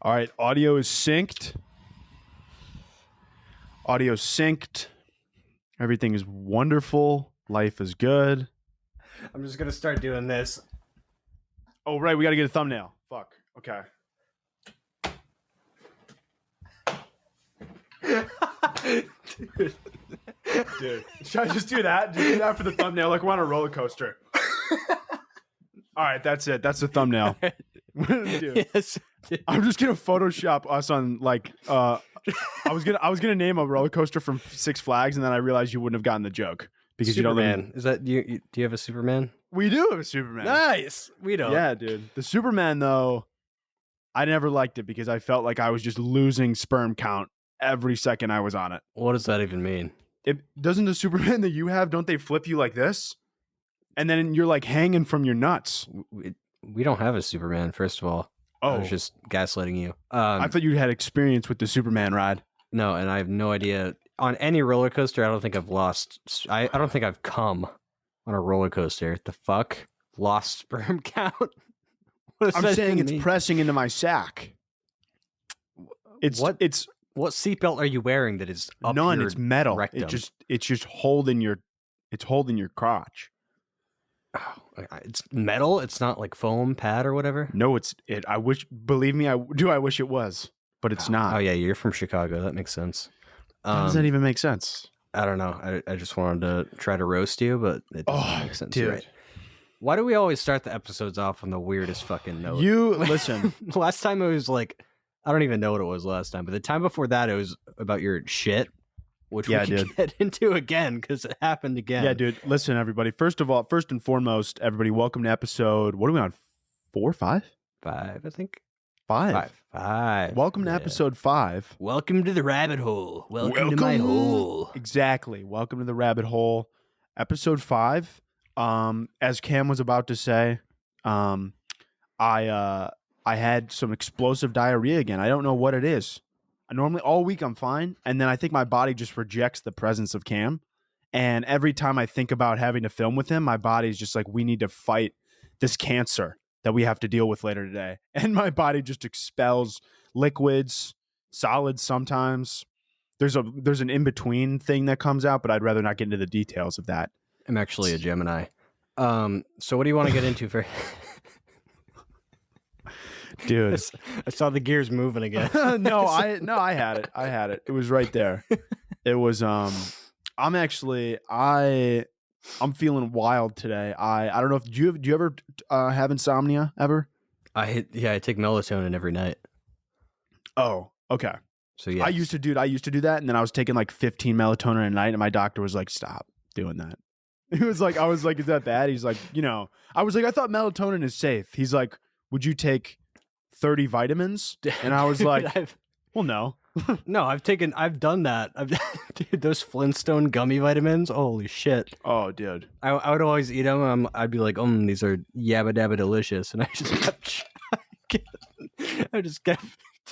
All right, audio is synced. Audio synced. Everything is wonderful. Life is good. I'm just gonna start doing this. Oh, right, we got to get a thumbnail. Fuck. Okay. Dude, should I just do that? Just do that for the thumbnail, like we're on a roller coaster. All right, that's it. That's the thumbnail. Dude, Yes. Dude. I'm just gonna Photoshop us on like I was gonna name a roller coaster from Six Flags, and then I realized you wouldn't have gotten the joke because Superman. you don't live in... Is that do you have a Superman? We do have a Superman. Nice. We don't. Yeah, dude. The Superman though, I never liked it because I felt like I was just losing sperm count every second I was on it. What does that even mean? It doesn't the Superman that you have, don't they flip you like this? And then you're like hanging from your nuts. We don't have a Superman, first of all. I was just gaslighting you. I thought you had experience with the Superman ride. No, and I have no idea. On any roller coaster, I don't think I've lost. I don't think I've come on a roller coaster. The fuck? Lost sperm count? I'm saying it's pressing into my sack. What seatbelt are you wearing that is up none? your It's metal. rectum? It's just holding your crotch. Oh, it's metal. It's not like foam pad or whatever. No, I wish. Believe me, I wish it was, but it's not. Oh yeah, you're from Chicago. That makes sense. How does that even make sense? I don't know. I just wanted to try to roast you, but it doesn't make sense. Dude. Right? Why do we always start the episodes off on the weirdest fucking note? You listen. Last time it was like, I don't even know what it was last time, but the time before that it was about your shit, which we can get into again because it happened again. Yeah, dude. Listen, everybody. First and foremost, everybody, welcome to episode. What are we on? 4 or 5? 5, I think. 5. 5. Welcome to episode 5. Welcome to the rabbit hole. Welcome to my hole. Exactly. Welcome to the rabbit hole. Episode 5. As Cam was about to say, I had some explosive diarrhea again. I don't know what it is. Normally all week I'm fine, and then I think my body just rejects the presence of Cam. And every time I think about having to film with him, my body's just like, we need to fight this cancer that we have to deal with later today. And my body just expels liquids, solids sometimes. There's an in-between thing that comes out, but I'd rather not get into the details of that. I'm actually a Gemini. So what do you want to get into for... Dude, I saw the gears moving again. No, I had it. It was right there. It was I'm feeling wild today. I don't know if do you ever have insomnia ever? I take melatonin every night. Oh, okay. So yeah. I used to do that, and then I was taking like 15 melatonin a night, and my doctor was like, "Stop doing that." He was like, I was like, "Is that bad?" He's like, I was like, "I thought melatonin is safe." He's like, "Would you take 30 vitamins?" And I was like, well, no. No, I've done that. Dude, those Flintstone gummy vitamins. Holy shit. Oh, dude. I would always eat them. I'd be like, these are yabba dabba delicious. And I just kept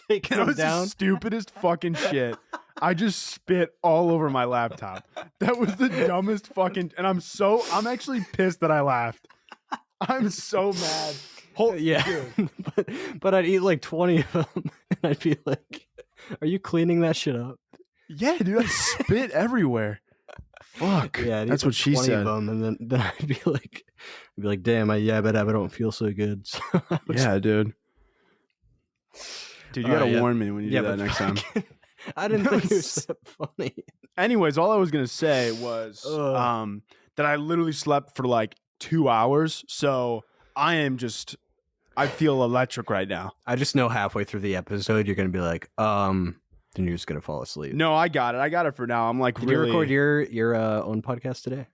taking them down. That was the stupidest fucking shit. I just spit all over my laptop. That was the dumbest fucking, and I'm actually pissed that I laughed. I'm so mad. Yeah, but I'd eat like 20 of them, and I'd be like, "Are you cleaning that shit up?" Yeah, dude, I spit everywhere. Fuck. Yeah, that's what she said. Of them, and then I'd be like, "Damn, I don't feel so good." So yeah, dude. Dude, you gotta warn me when you do that next time. I didn't think it was that funny. Anyways, all I was gonna say was that I literally slept for like 2 hours, so I feel electric right now. I just know halfway through the episode you're gonna be like, then you're just gonna fall asleep. No, I got it for now. I'm like, Did really... you record your own podcast today?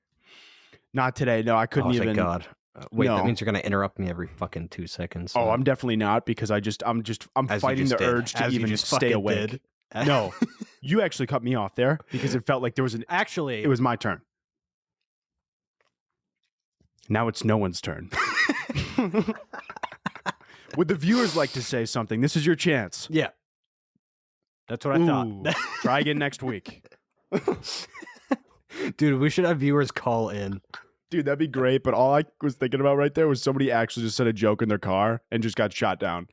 Not today. No, I couldn't even. Thank God. Wait, that means you're gonna interrupt me every fucking 2 seconds. So. Oh, I'm definitely not, because I'm fighting the urge to even stay awake. No, you actually cut me off there because it felt like there was it was my turn. Now it's no one's turn. Would the viewers like to say something? This is your chance. Yeah. That's what I thought. Try again next week. Dude, we should have viewers call in. Dude, that'd be great. But all I was thinking about right there was somebody actually just said a joke in their car and just got shot down.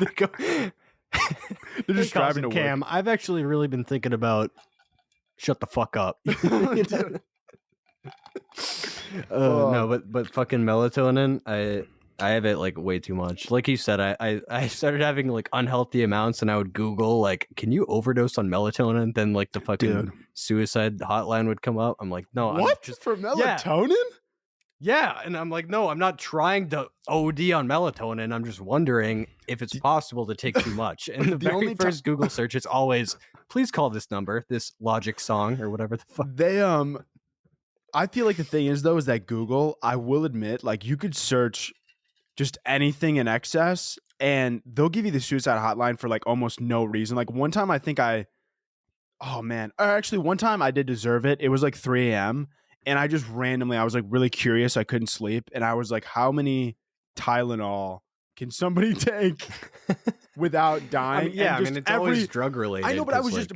They go, They're "Hey, just driving to Cousin Cam, I've actually really been thinking about shut the fuck up." work. No, but fucking melatonin, I have it like way too much. Like you said, I started having like unhealthy amounts, and I would Google like, can you overdose on melatonin? Then like the fucking Dude. suicide hotline would come up. I'm like, no, I'm What? just For melatonin? yeah, and I'm like, no, I'm not trying to OD on melatonin. I'm just wondering if it's possible to take too much. And the very only first Google search, it's always, please call this number, this Logic song or whatever the fuck. They I feel like the thing is though is that Google, I will admit, like you could search just anything in excess and they'll give you the suicide hotline for like almost no reason. Like one time oh man, or actually one time I did deserve it. It was like 3 a.m. and I just randomly, I was like really curious. I couldn't sleep. And I was like, how many Tylenol can somebody take without dying? It's always drug related. I know, but I was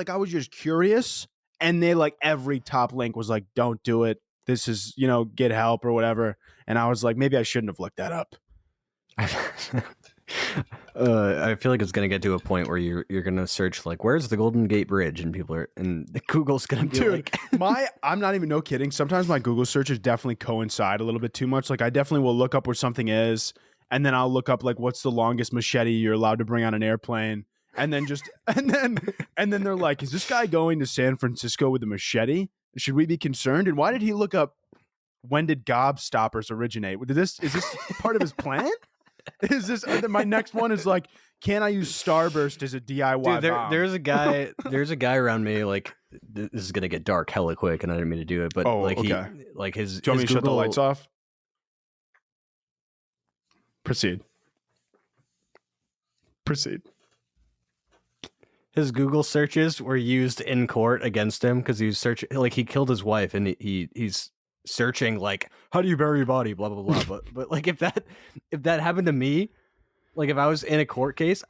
I was just curious. And they like every top link was like, don't do it. This is, get help or whatever. And I was like, maybe I shouldn't have looked that up. I feel like it's gonna get to a point where you're gonna search like, where's the Golden Gate Bridge, and Google's gonna be I'm not even no kidding. Sometimes my Google searches definitely coincide a little bit too much. Like I definitely will look up where something is, and then I'll look up like what's the longest machete you're allowed to bring on an airplane. And then and then they're like, is this guy going to San Francisco with a machete? Should we be concerned? And why did he look up when did gobstoppers originate? Is this part of his plan? Is this my next one is like, can I use Starburst as a DIY bomb? There's a guy around me, like, this is gonna get dark hella quick, and I didn't mean to do it, but okay. Do you want me to shut the lights off? Proceed. His Google searches were used in court against him because he was searching, like he killed his wife, and he's searching like, how do you bury your body, blah blah blah. but like if that happened to me, like if I was in a court case,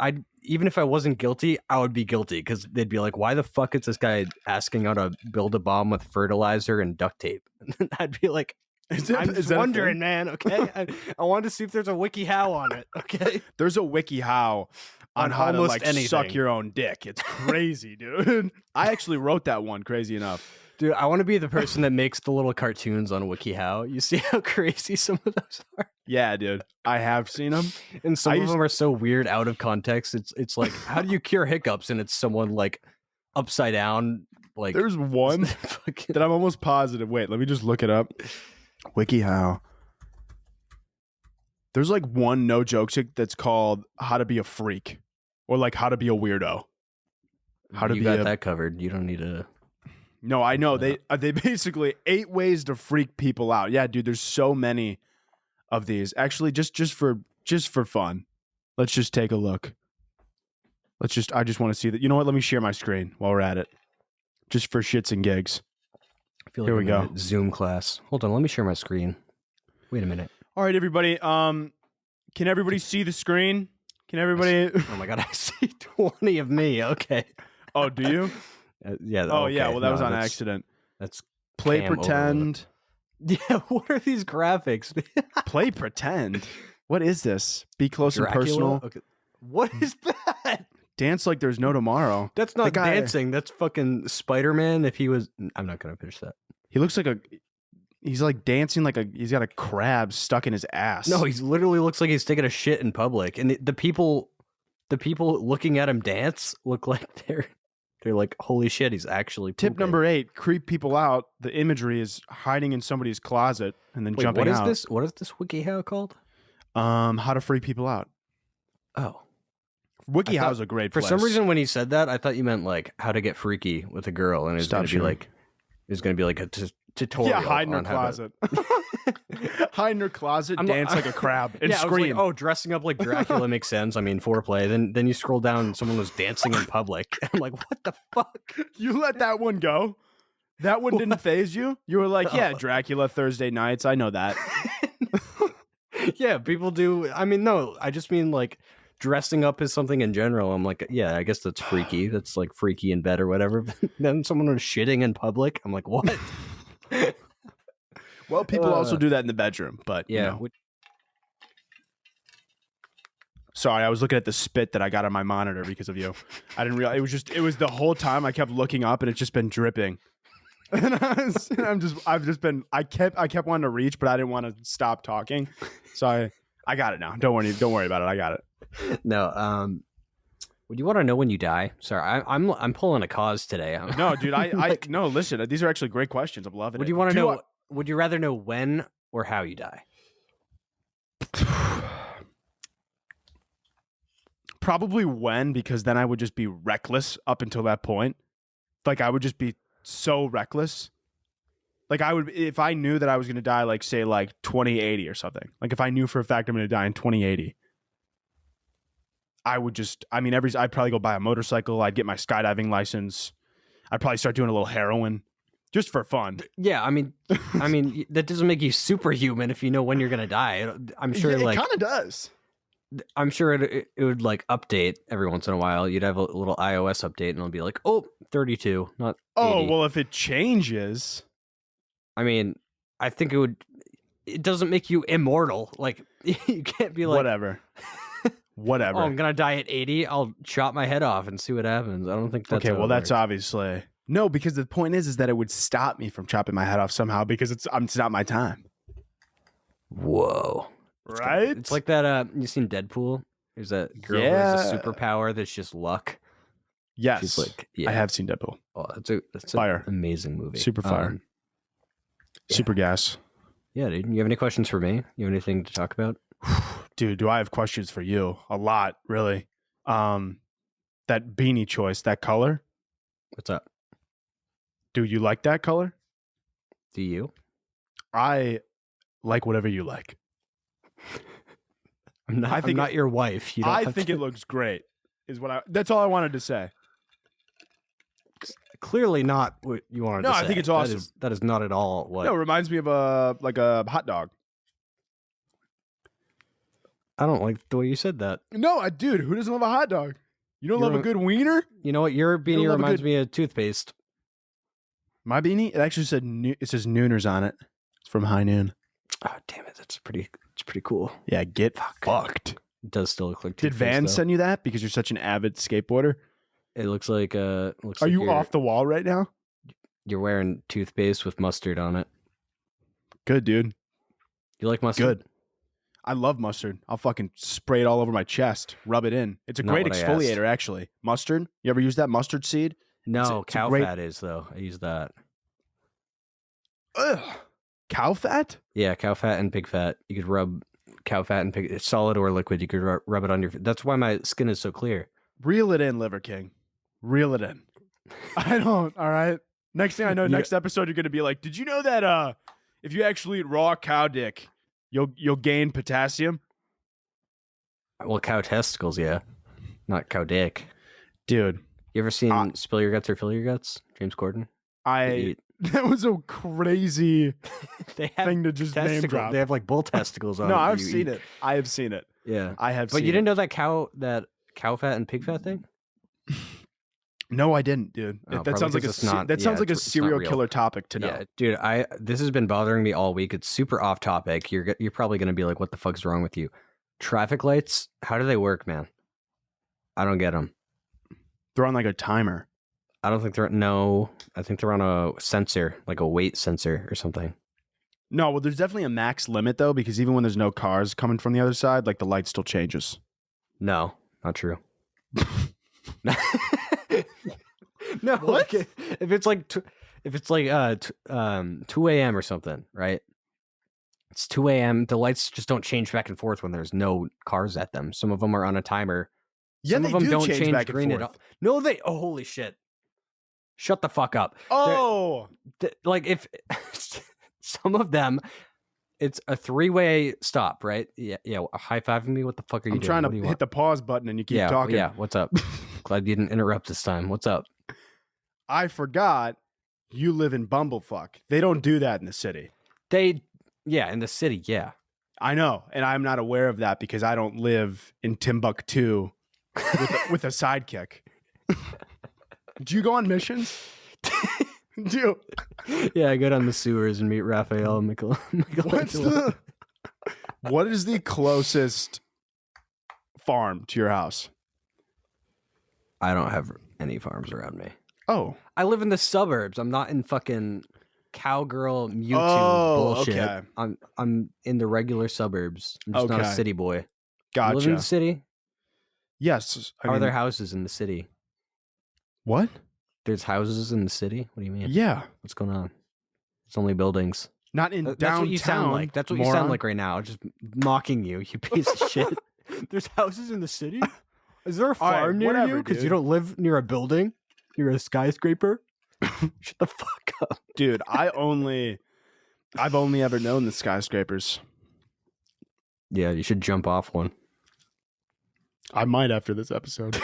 even if I wasn't guilty, I would be guilty because they'd be like, why the fuck is this guy asking how to build a bomb with fertilizer and duct tape? And I'd be like, I'm just wondering, man. Okay, I wanted to see if there's a wiki how on it. Okay, there's a wiki how on how to like anything. Suck your own dick. It's crazy, dude. I actually wrote that one. Crazy enough. Dude, I want to be the person that makes the little cartoons on WikiHow. You see how crazy some of those are? Yeah, dude. I have seen them. And some of them are so weird out of context. It's like, how do you cure hiccups? And it's someone like upside down. Like, there's one that I'm almost positive. Wait, let me just look it up. WikiHow. There's like one no joke chick that's called how to be a freak or like how to be a weirdo. You got that covered. You don't need to. No, I know. They basically 8 ways to freak people out. Yeah, dude, there's so many of these. Actually, just for fun, let's just take a look. I just want to see that. You know what? Let me share my screen while we're at it. Just for shits and gigs. I feel like here we go. Zoom class. Hold on, let me share my screen. Wait a minute. All right, everybody. Can everybody see the screen? Can everybody? Oh my god, I see 20 of me. Okay. Oh, do you? Yeah. Oh, okay. yeah. Well, that was on accident. That's play pretend. Yeah. What are these graphics? Play pretend. What is this? Be close Dracula? and personal. Okay. What is that? Dance like there's no tomorrow. That's not dancing. That's fucking Spider-Man. If he was, I'm not gonna finish that. He looks like he's like dancing like he's got a crab stuck in his ass. No, he literally looks like he's taking a shit in public, and the people looking at him dance look like they're like, holy shit, he's actually pooping. Tip number 8: creep people out. The imagery is hiding in somebody's closet and then jumping out. What is this WikiHow called? How to freak people out. Oh, WikiHow is a great place. For some reason, when he said that, I thought you meant like how to get freaky with a girl, and it's going to be like a tutorial. Yeah, hide in her closet. Hide in her closet, dance like a crab, and scream. Like, dressing up like Dracula makes sense. I mean, foreplay. Then you scroll down, and someone was dancing in public. I'm like, what the fuck? You let that one go? That one didn't faze you? You were like, yeah, Dracula Thursday nights. I know that. Yeah, people do. I mean, no, I just mean like dressing up as something in general. I'm like, yeah, I guess that's freaky. That's like freaky in bed or whatever. Then someone was shitting in public. I'm like, what? Well, people also do that in the bedroom, but yeah. You know. Sorry, I was looking at the spit that I got on my monitor because of you. I didn't realize it was the whole time I kept looking up and it's just been dripping. And I kept wanting to reach, but I didn't want to stop talking. So I got it now. Don't worry about it. I got it. No, would you want to know when you die? Sorry, I'm pulling a cause today. No, dude, no, listen, these are actually great questions. I'm loving it. Would you want to know? Would you rather know when or how you die? Probably when, because then I would just be reckless up until that point. Like I would just be so reckless. Like I would, if I knew that I was going to die, like say like 2080 or something. Like if I knew for a fact I'm going to die in 2080, I would just, I'd probably go buy a motorcycle. I'd get my skydiving license. I'd probably start doing a little heroin just for fun. Yeah. I mean, that doesn't make you superhuman if you know when you're going to die. I'm sure it kind of does. I'm sure it would like update every once in a while. You'd have a little iOS update and it'll be like, oh, 32, not 80. Well, if it changes. I mean, I think it doesn't make you immortal. Like you can't be like whatever. Oh, I'm gonna die at 80. I'll chop my head off and see what happens. I don't think that's okay. Well, that's obviously no, because the point is that it would stop me from chopping my head off somehow because it's not my time. Whoa, right? It's like that. You seen Deadpool? There's that girl who has a superpower that's just luck. Yes, she's like, yeah. I have seen Deadpool. Oh, that's fire. An amazing movie. Super fire. Super gas. Yeah, dude. You have any questions for me? You have anything to talk about? Dude, do I have questions for you? A lot, really. That beanie choice, that color. What's up? Do you like that color? Do you? I like whatever you like. I'm not your wife. You don't I think it looks great. That's all I wanted to say. Clearly not what you wanted to say. No, I think it's awesome. That is not at all what. No, it reminds me of a hot dog. I don't like the way you said that. No, dude, who doesn't love a hot dog? You don't love a good wiener? You know what? Your beanie reminds me of toothpaste. My beanie? It actually says Nooners on it. It's from High Noon. Oh, damn it. It's pretty cool. Yeah, get fucked. It does still look like toothpaste. Did Van send you that because you're such an avid skateboarder? It looks like Are you off the wall right now? You're wearing toothpaste with mustard on it. Good, dude. You like mustard? Good. I love mustard. I'll fucking spray it all over my chest, rub it in. It's a great exfoliator, actually. Mustard? You ever use that mustard seed? No, cow fat is, though. I use that. Ugh. Cow fat? Yeah, cow fat and pig fat. You could rub cow fat and pig, solid or liquid. You could rub it on your. That's why my skin is so clear. Reel it in, Liver King. Reel it in. I don't. All right. Next thing I know, next episode you're gonna be like, did you know that if you actually eat raw cow dick, you'll gain potassium? Well, cow testicles, yeah, not cow dick, dude. You ever seen Spill Your Guts or Fill Your Guts? James Corden. That was a crazy thing to just name drop. They have like bull testicles on. No, I've seen it. I have seen it. Yeah, I have. But you didn't know that cow fat and pig fat thing? No, I didn't, dude. Oh, that sounds like sounds like a serial killer topic to know. Yeah, dude, this has been bothering me all week. It's super off topic. You're probably gonna be like, "What the fuck's wrong with you?" Traffic lights, how do they work, man? I don't get them. They're on like a timer. I don't think I think they're on a sensor, like a weight sensor or something. No, well, there's definitely a max limit though, because even when there's no cars coming from the other side, like the light still changes. No, not true. No, what? Like, if it's like 2 a.m. or something, right? It's 2 a.m. The lights just don't change back and forth when there's no cars at them. Some of them are on a timer. Some of them don't change back green at all. No, oh, holy shit. Shut the fuck up. Oh, like if some of them, it's a 3-way stop, right? Yeah. High fiving me. What the fuck are you doing? I'm trying to hit the pause button and you keep talking. Yeah. What's up? Glad you didn't interrupt this time. What's up? I forgot you live in Bumblefuck. They don't do that in the city. In the city. Yeah. I know. And I'm not aware of that because I don't live in Timbuktu with a sidekick. Do you go on missions? Do you? Yeah, I go down the sewers and meet Raphael and Michelangelo. What is the closest farm to your house? I don't have any farms around me. Oh. I live in the suburbs. I'm not in fucking cowgirl Mewtwo bullshit. Okay. I'm in the regular suburbs. I'm just not a Okay. city boy. You Gotcha. live in the city? Yes. How are there houses in the city? What? There's houses in the city? What do you mean? Yeah. What's going on? It's only buildings. Not in downtown. That's what you sound like. That's what you sound like right now. Just mocking you piece of shit. There's houses in the city? Is there a farm near you? Because you don't live near a building? You're a skyscraper? Shut the fuck up. Dude, I've only ever known the skyscrapers. Yeah, you should jump off one. I might after this episode.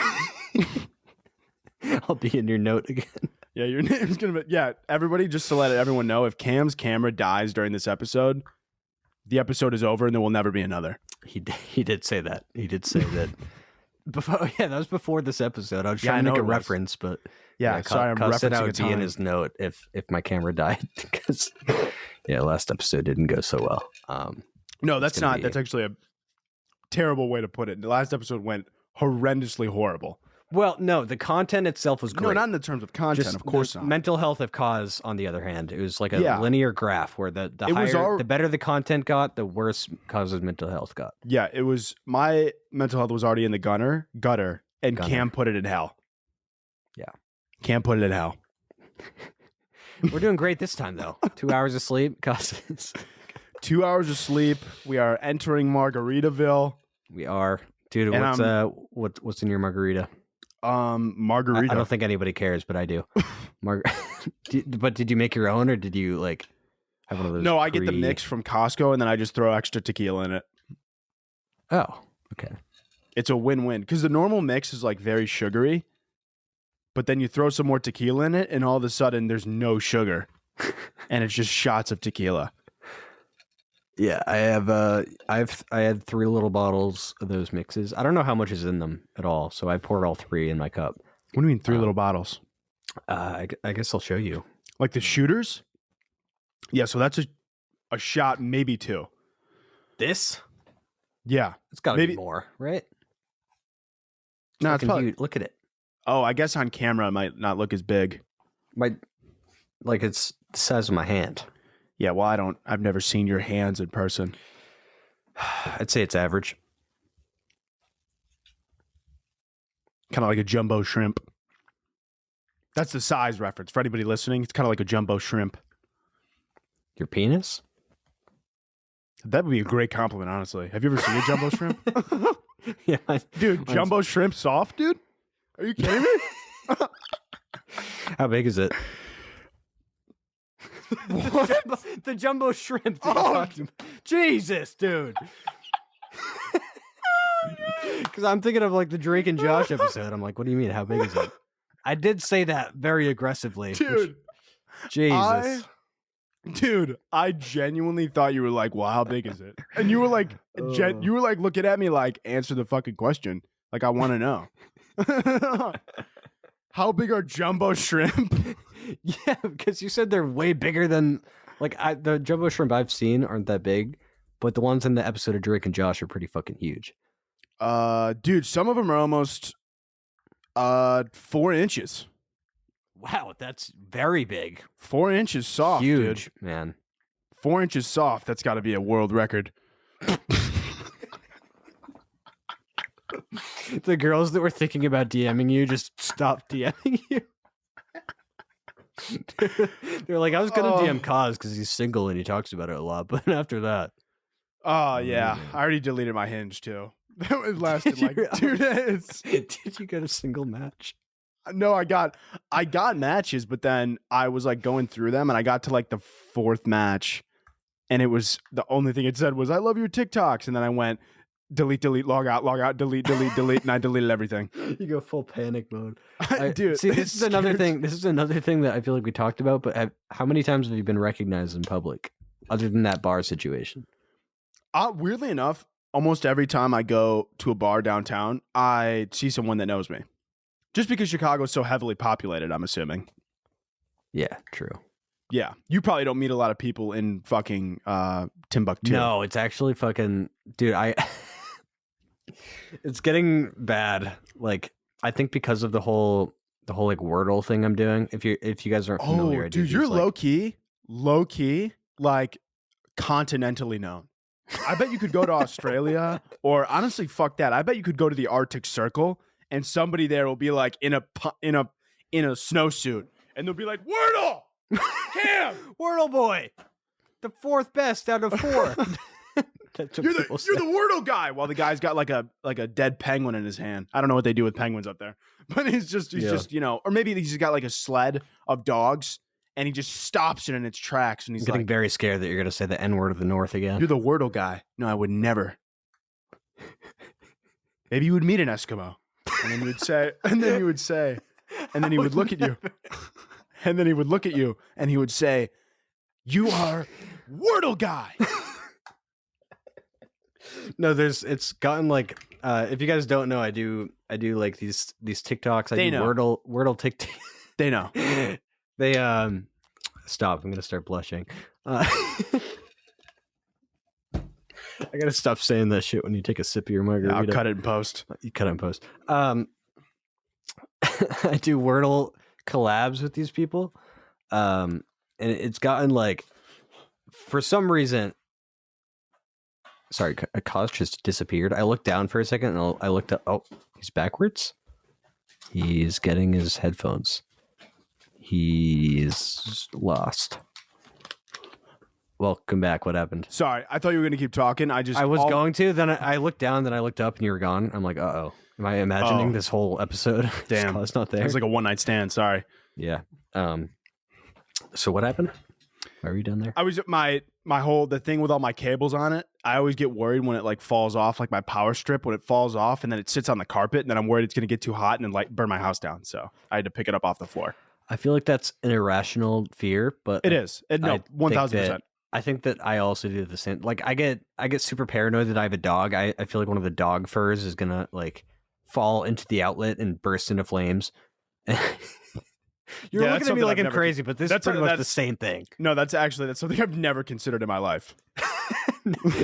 I'll be in your note again. Yeah, your name's gonna be. Yeah, everybody, just to let everyone know, if Cam's camera dies during this episode, the episode is over and there will never be another. He did say that. He did say that. Before, yeah, that was before this episode. I was trying to make a reference, but yeah, sorry, I'm Cos said I referencing a would be in time. his note if my camera died because last episode didn't go so well. No, that's not. That's actually a terrible way to put it. The last episode went horrendously horrible. Well, no, the content itself was great. No, not in the terms of content, Just of course the not. Mental health of cause, on the other hand, it was like a linear graph where the higher, the better the content got, the worse causes mental health got. Yeah, it was. My mental health was already in the gutter, and Cam put it in hell. Yeah, Cam put it in hell. We're doing great this time, though. 2 hours of sleep, causes 2 hours of sleep. We are entering Margaritaville. We are, dude. What's in your margarita? Margarita. I don't think anybody cares, but I do. But did you make your own, or did you like have one of those? No, I get the mix from Costco, and then I just throw extra tequila in it. Oh, okay. It's a win-win because the normal mix is like very sugary, but then you throw some more tequila in it, and all of a sudden there's no sugar, and it's just shots of tequila. Yeah, I had 3 little bottles of those mixes. I don't know how much is in them at all, so I poured all 3 in my cup. What do you mean 3 little bottles? I guess I'll show you. Like the shooters? Yeah, so that's a shot, maybe 2. This? Yeah. It's got to be more, right? No, it's probably huge. Look at it. Oh, I guess on camera it might not look as big. Like it's the size of my hand. Yeah, well, I've never seen your hands in person. I'd say it's average. Kind of like a jumbo shrimp. That's the size reference. For anybody listening, it's kind of like a jumbo shrimp. Your penis? That would be a great compliment, honestly. Have you ever seen a jumbo shrimp? Yeah. Dude, jumbo shrimp soft, dude? Are you kidding me? How big is it? What? The jumbo shrimp. Oh. Jesus, dude. Because I'm thinking of like the Drake and Josh episode. I'm like, what do you mean? How big is it? I did say that very aggressively. Dude. Jesus. I genuinely thought you were like, well, how big is it? And you were like, you were like looking at me like, answer the fucking question. Like, I want to know. How big are jumbo shrimp? Yeah, because you said they're way bigger than the jumbo shrimp I've seen aren't that big, but the ones in the episode of Drake and Josh are pretty fucking huge. Dude, some of them are almost 4 inches. Wow, that's very big. 4 inches soft, huge, dude. Man. 4 inches soft. That's got to be a world record. The girls that were thinking about DMing you just stopped DMing you. They're like, I was gonna DM Kaz because he's single and he talks about it a lot, but after that, oh yeah, I already deleted my Hinge too. That lasted like 2 days. Did you get a single match? No, I got matches, but then I was like going through them, and I got to like the 4th match, and it was the only thing it said was "I love your TikToks," and then I went delete, log out, delete, and I deleted everything. You go full panic mode. Dude, see, this is another thing. This is another thing that I feel like we talked about. But how many times have you been recognized in public, other than that bar situation? Weirdly enough, almost every time I go to a bar downtown, I see someone that knows me. Just because Chicago's so heavily populated, I'm assuming. Yeah, true. Yeah, you probably don't meet a lot of people in fucking Timbuktu. No, it's actually fucking, dude. It's getting bad. Like I think because of the whole like Wordle thing I'm doing. If you guys aren't familiar, Oh, I do dude, you're these, like, low key, like continentally known. I bet you could go to Australia, or honestly, fuck that. I bet you could go to the Arctic Circle, and somebody there will be like in a snowsuit, and they'll be like, Wordle, Cam, Wordle boy, the fourth best out of 4. That's what you're people the say. Wordle guy. While the guy's got like a dead penguin in his hand. I don't know what they do with penguins up there, but he's just or maybe he's got like a sled of dogs, and he just stops it in its tracks, and he's I'm getting like, very scared that you're gonna say the N-word of the North again. "You're the Wordle guy." No, I would never. Maybe you would meet an Eskimo, and then you would say, and then he would look at you, and then he would look at you, and he would say, "You are Wordle guy." No, it's gotten like if you guys don't know, I do like these TikToks. I They do know. Wordle TikTok. They know. They stop. I'm gonna start blushing. I gotta stop saying that shit when you take a sip of your margarita. I'll cut it in post. You cut it in post. I do Wordle collabs with these people, and it's gotten like, for some reason. Sorry, a cause just disappeared. I looked down for a second and I looked up. Oh, he's backwards. He's getting his headphones. He's lost. Welcome back. What happened? Sorry, I thought you were going to keep talking. I was going to. Then I looked down. Then I looked up and you were gone. I'm like, uh-oh. Am I imagining this whole episode? Damn, it's not there. It was like a one-night stand. Sorry. Yeah. So what happened? Why are you down there? I was the thing with all my cables on it. I always get worried when it like falls off, like my power strip when it falls off, and then it sits on the carpet, and then I'm worried it's going to get too hot and then like burn my house down. So I had to pick it up off the floor. I feel like that's an irrational fear, but it is. No, 1,000%. I think that I also do the same. Like I get super paranoid that I have a dog. I feel like one of the dog furs is gonna like fall into the outlet and burst into flames. You're looking at me like I'm crazy, but this is pretty much the same thing. No, that's something I've never considered in my life.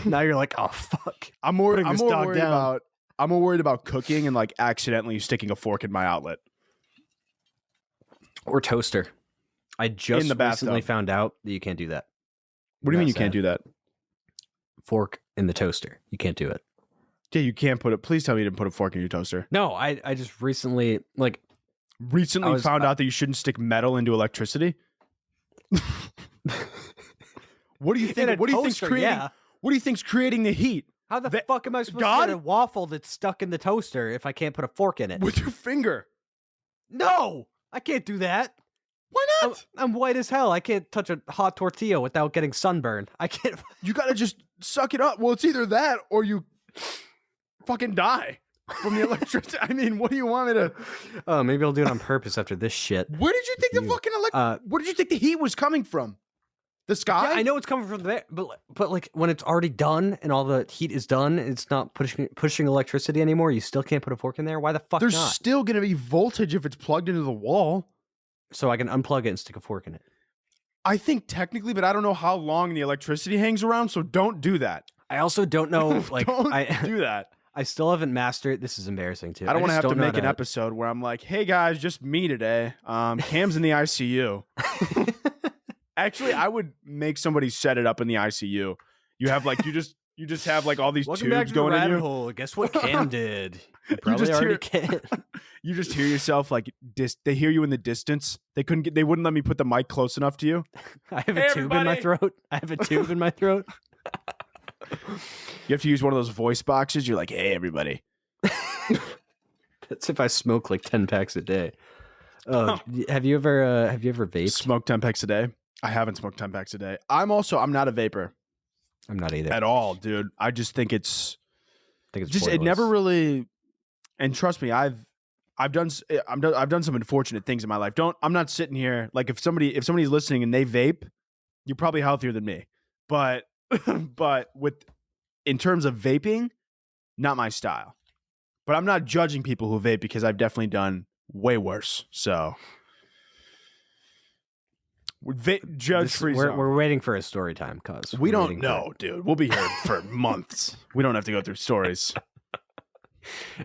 Now you're like, oh fuck. I'm more worried about cooking and like accidentally sticking a fork in my outlet. Or toaster. I just recently found out that you can't do that. What do you mean you can't do that? Fork in the toaster. You can't do it. Yeah, you can't put it. Please tell me you didn't put a fork in your toaster. No, I just recently found out that you shouldn't stick metal into electricity. What do you think? What do you think's creating the heat? How the fuck am I supposed to get a waffle that's stuck in the toaster if I can't put a fork in it? With your finger. No, I can't do that. Why not? I'm white as hell. I can't touch a hot tortilla without getting sunburned. I can't. You gotta just suck it up. Well, it's either that or you fucking die from the electricity. I mean, what do you want me to? Oh, maybe I'll do it on purpose after this shit. Where did you think the fucking where did you think the heat was coming from? The sky? Yeah, I know it's coming from there, but like when it's already done and all the heat is done, it's not pushing electricity anymore. You still can't put a fork in there. Why the fuck There's not? still gonna be voltage if it's plugged into the wall. So I can unplug it and stick a fork in it. I think technically, but I don't know how long the electricity hangs around, so don't do that. I also don't know, like, don't do that. I still haven't mastered. This is embarrassing too. I don't want to have to make an episode where I'm like, "Hey guys, just me today. Cam's in the ICU." Actually, I would make somebody set it up in the ICU. You have like you just have like all these tubes going in you. Hole. Guess what Cam did? You probably already can. You just hear yourself like they hear you in the distance. They wouldn't let me put the mic close enough to you. I have a tube in my throat. I have a tube in my throat. You have to use one of those voice boxes. You're like, "Hey, everybody." That's if I smoke like 10 packs a day. Have you ever vaped? Smoke 10 packs a day? I haven't smoked 10 packs a day. I'm not a vapor. I'm not either. At all, dude. I just think it never really. And trust me, I've done some unfortunate things in my life. I'm not sitting here like if somebody's listening and they vape, you're probably healthier than me. But in terms of vaping, not my style. But I'm not judging people who vape because I've definitely done way worse. So judge-free zone. We're waiting for a story time, cuz we don't know, dude. We'll be here for months. We don't have to go through stories.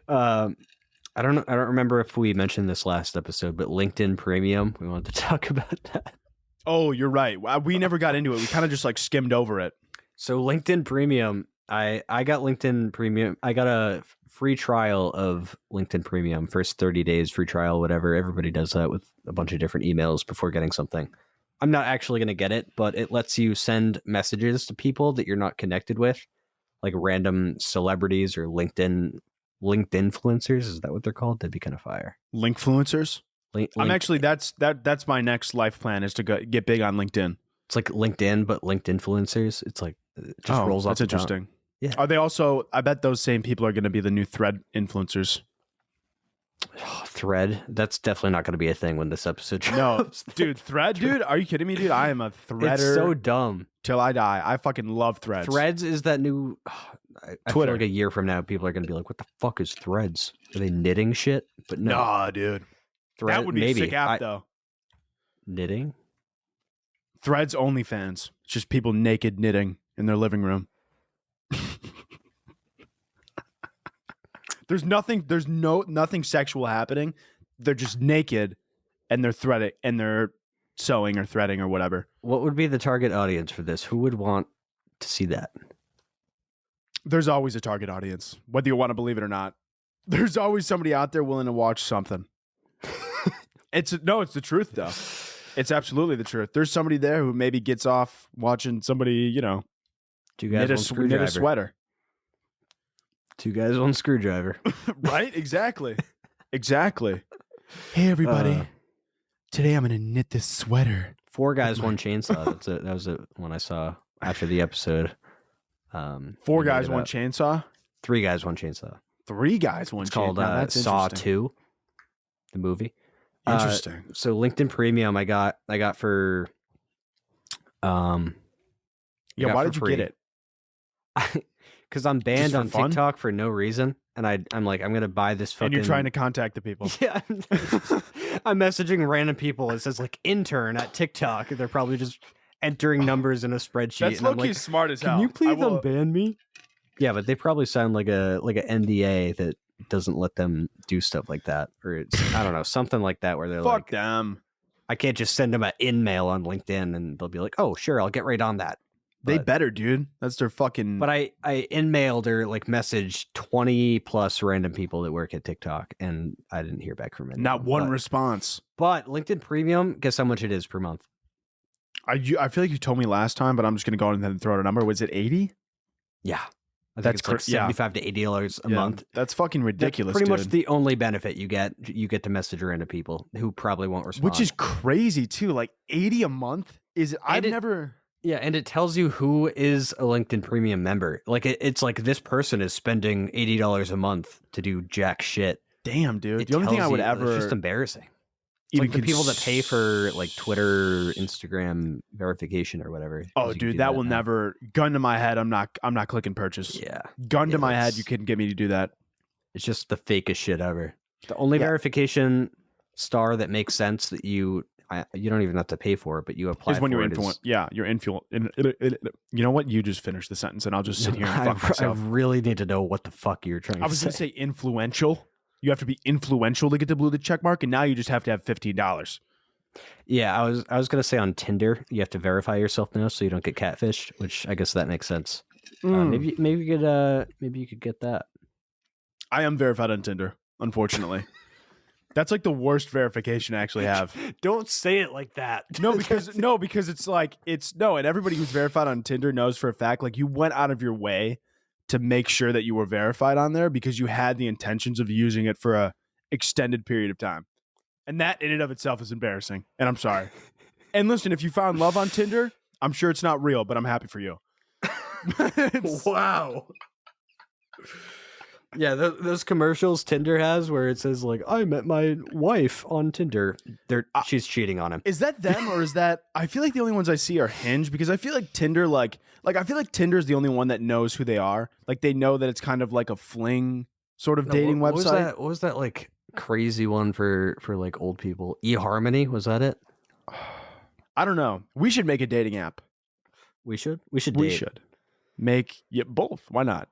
I don't know. I don't remember if we mentioned this last episode, but LinkedIn Premium. We wanted to talk about that. Oh, you're right. We never got into it. We kind of just like skimmed over it. So LinkedIn Premium, I got LinkedIn Premium. I got a free trial of LinkedIn Premium, first 30 days free trial, whatever. Everybody does that with a bunch of different emails before getting something. I'm not actually going to get it, but it lets you send messages to people that you're not connected with, like random celebrities or LinkedIn influencers. Is that what they're called? That'd be kind of fire. Linkfluencers. I'm actually that's my next life plan is to get big on LinkedIn. It's like LinkedIn, but linked influencers. It's like it just rolls off. That's interesting. Yeah. Are they also? I bet those same people are going to be the new Thread influencers. Oh, Thread. That's definitely not going to be a thing when this episode drops. No, dude, Thread, dude. Are you kidding me, dude? I am a Threader. It's so dumb. Till I die. I fucking love Threads. Threads is that new. I Twitter. feel like a year from now, people are going to be like, "What the fuck is Threads? Are they knitting shit?" But no, nah, dude. Thread, that would be maybe. a sick app, though. Knitting. Threads OnlyFans. It's just people naked knitting in their living room. There's nothing sexual happening. They're just naked and they're threading and they're sewing or threading or whatever. What would be the target audience for this? Who would want to see that? There's always a target audience, whether you want to believe it or not. There's always somebody out there willing to watch something. It's the truth though. It's absolutely the truth. There's somebody there who maybe gets off watching somebody, Two guys, one screwdriver. knit a sweater. Two guys, one screwdriver. Right? Exactly. Exactly. Hey, everybody. Today I'm going to knit this sweater. Four guys, one chainsaw. That was the one I saw after the episode. Four guys, one chainsaw? Three guys, one chainsaw. Three guys, one chainsaw. It's called Saw 2, the movie. Interesting. So LinkedIn Premium I got for why did you get it? Because I'm banned on TikTok for no reason, and I'm like, I'm gonna buy this fucking. And you're trying to contact the people. Yeah, I'm messaging random people. It says like intern at TikTok. They're probably just entering numbers in a spreadsheet. That's low-key smart as hell. Can you please unban me? Yeah, but they probably sound like a NDA that doesn't let them do stuff like that, or it's I don't know, something like that where they're like, fuck them. I can't just send them an in-mail on LinkedIn and they'll be like, oh sure, I'll get right on that. They better, dude. That's their fucking. But I in-mailed or like messaged 20 plus random people that work at TikTok, and I didn't hear back from anyone. Not one response. But LinkedIn Premium, guess how much it is per month? I feel like you told me last time, but I'm just gonna go ahead and throw out a number. Was it 80? Yeah, I think it's like $75 to $80 a month. That's fucking ridiculous. That's pretty much the only benefit you get. You get to message random people who probably won't respond, which is crazy too. Like 80 a month is never. Yeah, and it tells you who is a LinkedIn Premium member. Like it's like this person is spending $80 a month to do jack shit. Damn, dude. The only thing I would ever. It's just embarrassing. It's like the people that pay for like Twitter, Instagram verification or whatever. Oh, dude, that will never. Gun to my head, I'm not clicking purchase. Yeah. Gun to my head, you couldn't get me to do that. It's just the fakest shit ever. The only verification star that makes sense that you don't even have to pay for it, but you apply is when for you're it. You're influent. You know what? You just finish the sentence, and I'll just sit here and fuck myself. I really need to know what the fuck you're trying to say. I was going to say influential. You have to be influential to get the blue check mark, and now you just have to have $15. Yeah, I was gonna say on Tinder you have to verify yourself now so you don't get catfished, which I guess that makes sense. Maybe you could get that. I am verified on Tinder, unfortunately. That's like the worst verification I actually have. Don't say it like that. because it's like and everybody who's verified on Tinder knows for a fact like you went out of your way to make sure that you were verified on there because you had the intentions of using it for a extended period of time. And that in and of itself is embarrassing. And I'm sorry. And listen, if you found love on Tinder, I'm sure it's not real, but I'm happy for you. Wow. Yeah, those commercials Tinder has where it says like, I met my wife on Tinder. She's cheating on him. Is that them or is that I feel like the only ones I see are Hinge because I feel like Tinder like I feel like Tinder's the only one that knows who they are. Like they know that it's kind of like a fling sort of dating website. What was that like crazy one for like old people? eHarmony, was that it? I don't know. We should make a dating app. We should make both. Why not?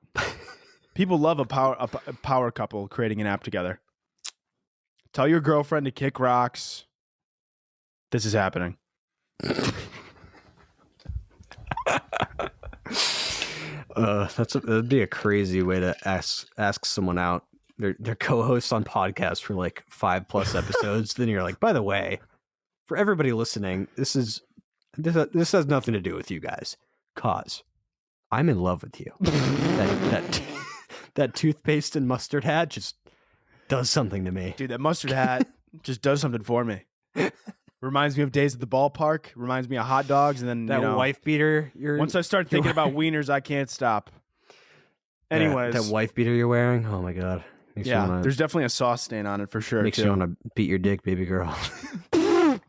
People love a power couple creating an app together. Tell your girlfriend to kick rocks. This is happening. That'd be a crazy way to ask someone out. They're co-hosts on podcasts for like 5+ episodes. Then you're like, by the way, for everybody listening, this has nothing to do with you guys. Cause I'm in love with you. that toothpaste and mustard hat just does something to me. Dude, that mustard hat just does something for me. Reminds me of days at the ballpark. Reminds me of hot dogs. And then, That wife beater. Once I start thinking about wieners, I can't stop. Anyways. That wife beater you're wearing. Oh my God. There's definitely a sauce stain on it for sure. Makes you want to beat your dick, baby girl. Dude,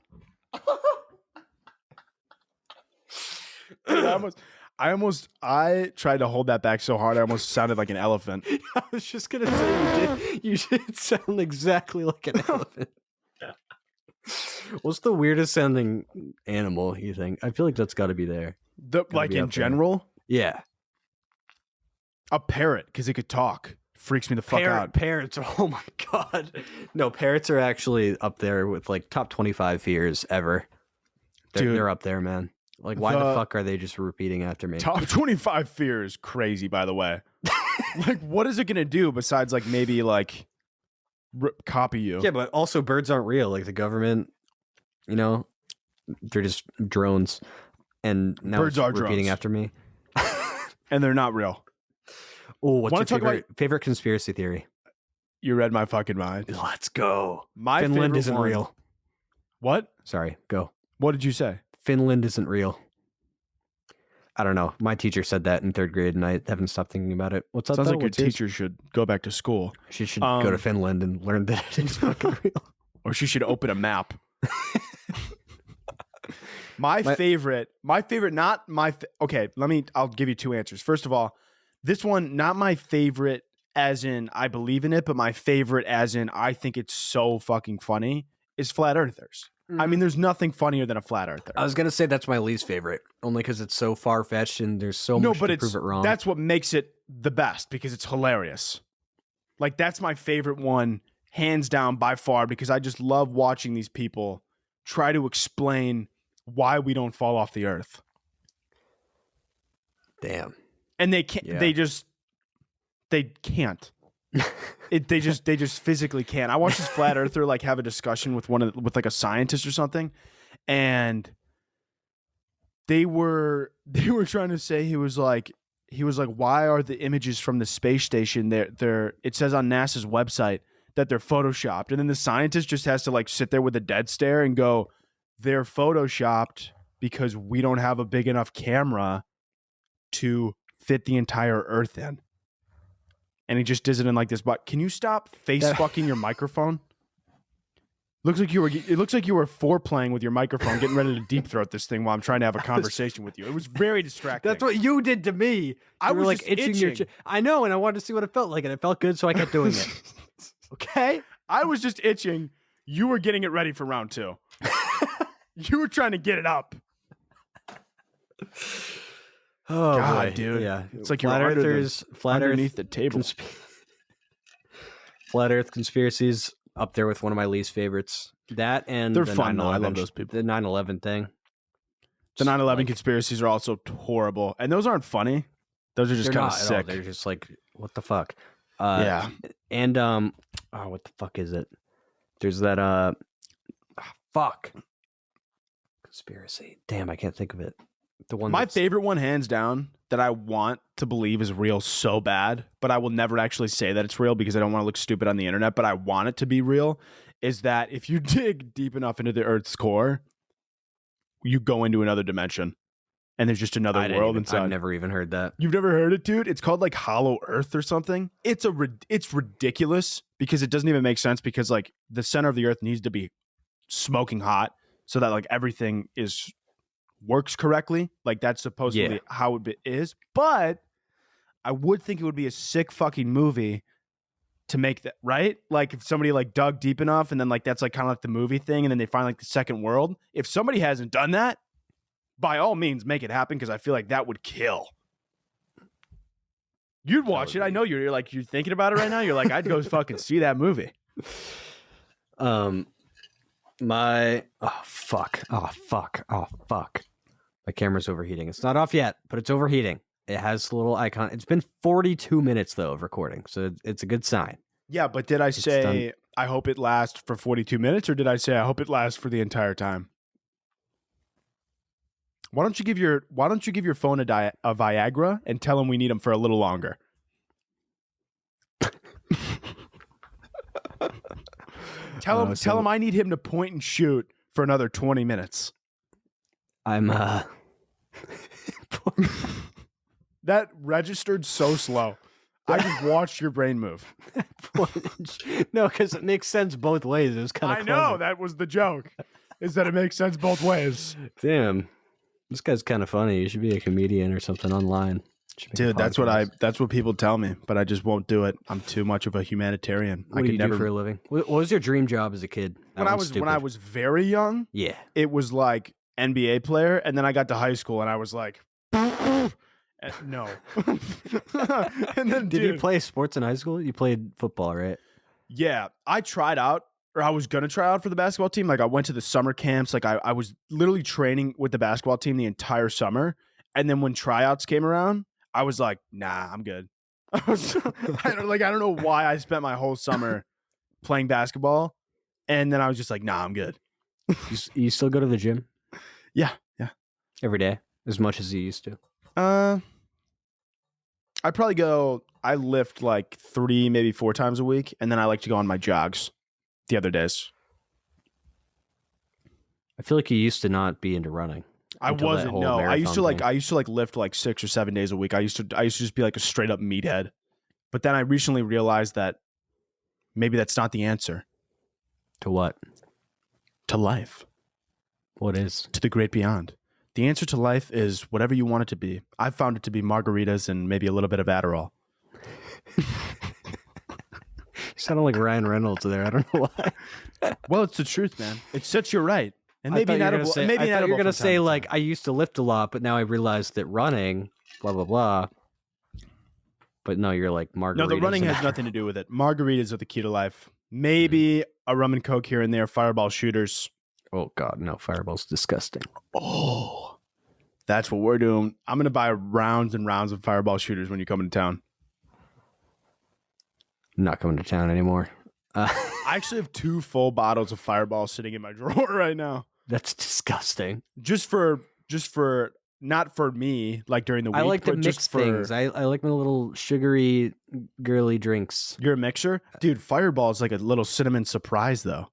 I tried to hold that back so hard I almost sounded like an elephant. I was just gonna say you did sound exactly like an elephant. What's the weirdest sounding animal you think? I feel like that's got to be there. Like in general? Yeah. A parrot, because it could talk. Freaks me the fuck out. Parrots. Oh my God. No, parrots are actually up there with like top 25 fears ever. They're up there, man. Like, why the fuck are they just repeating after me? Top 25 fears, crazy, by the way. Like, what is it going to do besides, like, maybe, like, copy you? Yeah, but also birds aren't real. Like, the government, they're just drones. And now birds are repeating drones. After me. And they're not real. Oh, what's your favorite conspiracy theory? You read my fucking mind. Let's go. My Finland isn't real. What? Sorry, go. What did you say? Finland isn't real. I don't know. My teacher said that in 3rd grade, and I haven't stopped thinking about it. What's up? Sounds like your teacher should go back to school. She should go to Finland and learn that it's fucking real. Or she should open a map. My favorite, okay, I'll give you 2 answers. First of all, this one, not my favorite as in I believe in it, but my favorite as in I think it's so fucking funny is flat earthers. I mean, there's nothing funnier than a flat earther. I was going to say that's my least favorite, only because it's so far-fetched and there's so much to prove it wrong. That's what makes it the best, because it's hilarious. Like, that's my favorite one, hands down, by far, because I just love watching these people try to explain why we don't fall off the earth. Damn. And they can't. Yeah. They can't. They just physically can't. I watched this flat earther like have a discussion with with like a scientist or something, and they were trying to say he was like why are the images from the space station they're it says on NASA's website that they're photoshopped, and then the scientist just has to like sit there with a dead stare and go, they're photoshopped because we don't have a big enough camera to fit the entire earth in. And he just does it in like this. But can you stop fucking your microphone? It looks like you were foreplaying with your microphone, getting ready to deep throat this thing while I'm trying to have a conversation with you. It was very distracting. That's what you did to me. I was like just itching your chin. I know, and I wanted to see what it felt like, and it felt good, so I kept doing it. Okay? I was just itching. You were getting it ready for round 2. You were trying to get it up. Oh God, boy. dude! Yeah, it's like flat earthers, underneath the table. Flat Earth conspiracies up there with one of my least favorites. That and they're fun. I love those people. The 9/11 thing. The 9/11 conspiracies are also horrible, and those aren't funny. Those are just kind of sick. They're just like, what the fuck? Yeah. And what the fuck is it? There's that fuck conspiracy. Damn, I can't think of it. The one. My favorite one, hands down, that I want to believe is real so bad, but I will never actually say that it's real because I don't want to look stupid on the internet, but I want it to be real, is that if you dig deep enough into the Earth's core, you go into another dimension. And there's just another world inside. I've never even heard that. You've never heard it, dude? It's called like Hollow Earth or something. It's ridiculous because it doesn't even make sense, because like the center of the Earth needs to be smoking hot so that like everything works correctly. Like that's supposedly how it is. But I would think it would be a sick fucking movie to make that, right? Like if somebody like dug deep enough and then like that's like kind of like the movie thing and then they find like the second world. If somebody hasn't done that, by all means make it happen, because I feel like that would kill. You'd watch it. I know you're like you're thinking about it right now. You're like, I'd go fucking see that movie. My fuck. My camera's overheating. It's not off yet, but it's overheating. It has a little icon. It's been 42 minutes though of recording, so it's a good sign. Yeah, but did I say I hope it lasts for 42 minutes, or did I say I hope it lasts for the entire time? Why don't you give your phone a Viagra and tell him we need him for a little longer? Tell him I need him to point and shoot for another 20 minutes. I'm That registered so slow. I just watched your brain move. No, because it makes sense both ways. It was kind of I know, that was the joke. Is that it makes sense both ways. Damn. This guy's kind of funny. You should be a comedian or something online. Dude, that's what people tell me, but I just won't do it. I'm too much of a humanitarian. What do you do for a living? What was your dream job as a kid? When I was very young, yeah, it was like NBA player, and then I got to high school and I was like, no. And then did you play sports in high school? You played football, right? Yeah, I tried out, or I was gonna try out for the basketball team. Like I went to the summer camps. Like I was literally training with the basketball team the entire summer, and then when tryouts came around, I was like, nah, I'm good. I don't know why I spent my whole summer playing basketball, and then I was just like, nah, I'm good. You still go to the gym? Yeah. Every day, as much as you used to. I lift like 3, maybe 4 times a week, and then I like to go on my jogs the other days. I feel like you used to not be into running. I wasn't. No, I used to lift like 6 or 7 days a week. I used to just be like a straight up meathead. But then I recently realized that maybe that's not the answer. To what? To life. What is? To the great beyond. The answer to life is whatever you want it to be. I've found it to be margaritas and maybe a little bit of Adderall. You sound like Ryan Reynolds there. I don't know why. Well, it's the truth, man. It sets you right. And I maybe thought you were going to say like, I used to lift a lot, but now I realized that running, blah, blah, blah. But no, you're like margaritas. No, the running has nothing to do with it. Margaritas are the key to life. Maybe a rum and coke here and there, fireball shooters. Oh, God, no. Fireball's disgusting. Oh, that's what we're doing. I'm going to buy rounds and rounds of fireball shooters when you come into town. I'm not coming to town anymore. I actually have 2 full bottles of fireball sitting in my drawer right now. That's disgusting. Just for not for me, like during the week. I like to mix things. I like my little sugary, girly drinks. You're a mixer? Dude, fireball is like a little cinnamon surprise, though.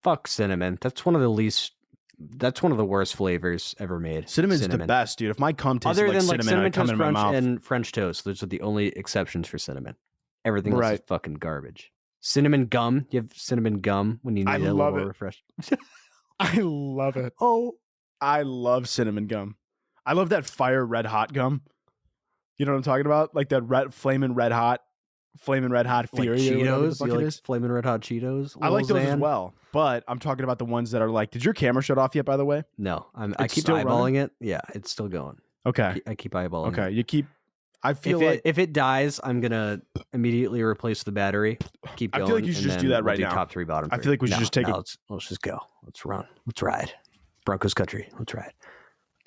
Fuck cinnamon. That's one of the worst flavors ever made. Cinnamon. The best, dude. If my cum tastes like cinnamon, cinnamon toast crunch and French toast, those are the only exceptions for cinnamon. Everything else is fucking garbage. Cinnamon gum. You have cinnamon gum when you need a little refresh. I love it. Oh, I love cinnamon gum. I love that fire red hot gum. You know what I'm talking about? Like that flaming red hot fury. Like Cheetos. You like is. flaming red hot Cheetos. I like those as well, but I'm talking about the ones that are like. Did your camera shut off yet? By the way, no. I keep eyeballing it. Yeah, it's still going. Okay, I keep eyeballing. Okay, it. you keep. I feel like if it dies, I'm gonna immediately replace the battery. Keep going. I feel like you should just do that right now. Top 3, bottom 3. I feel like we should just take it. Let's just go. Let's run. Let's ride. Broncos country. Let's ride.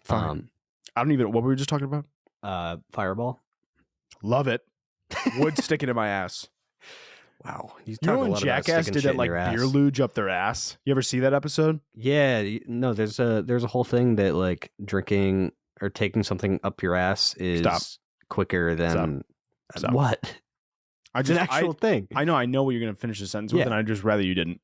Fine. I don't even. What were we just talking about? Fireball. Love it. Wood sticking in my ass. Wow. You know when Jackass did that like beer luge up their ass? You ever see that episode? Yeah. No. There's a whole thing that like drinking or taking something up your ass is quicker than Stop. What? It's an actual thing. I know what you're gonna finish the sentence with, and I'd just rather you didn't.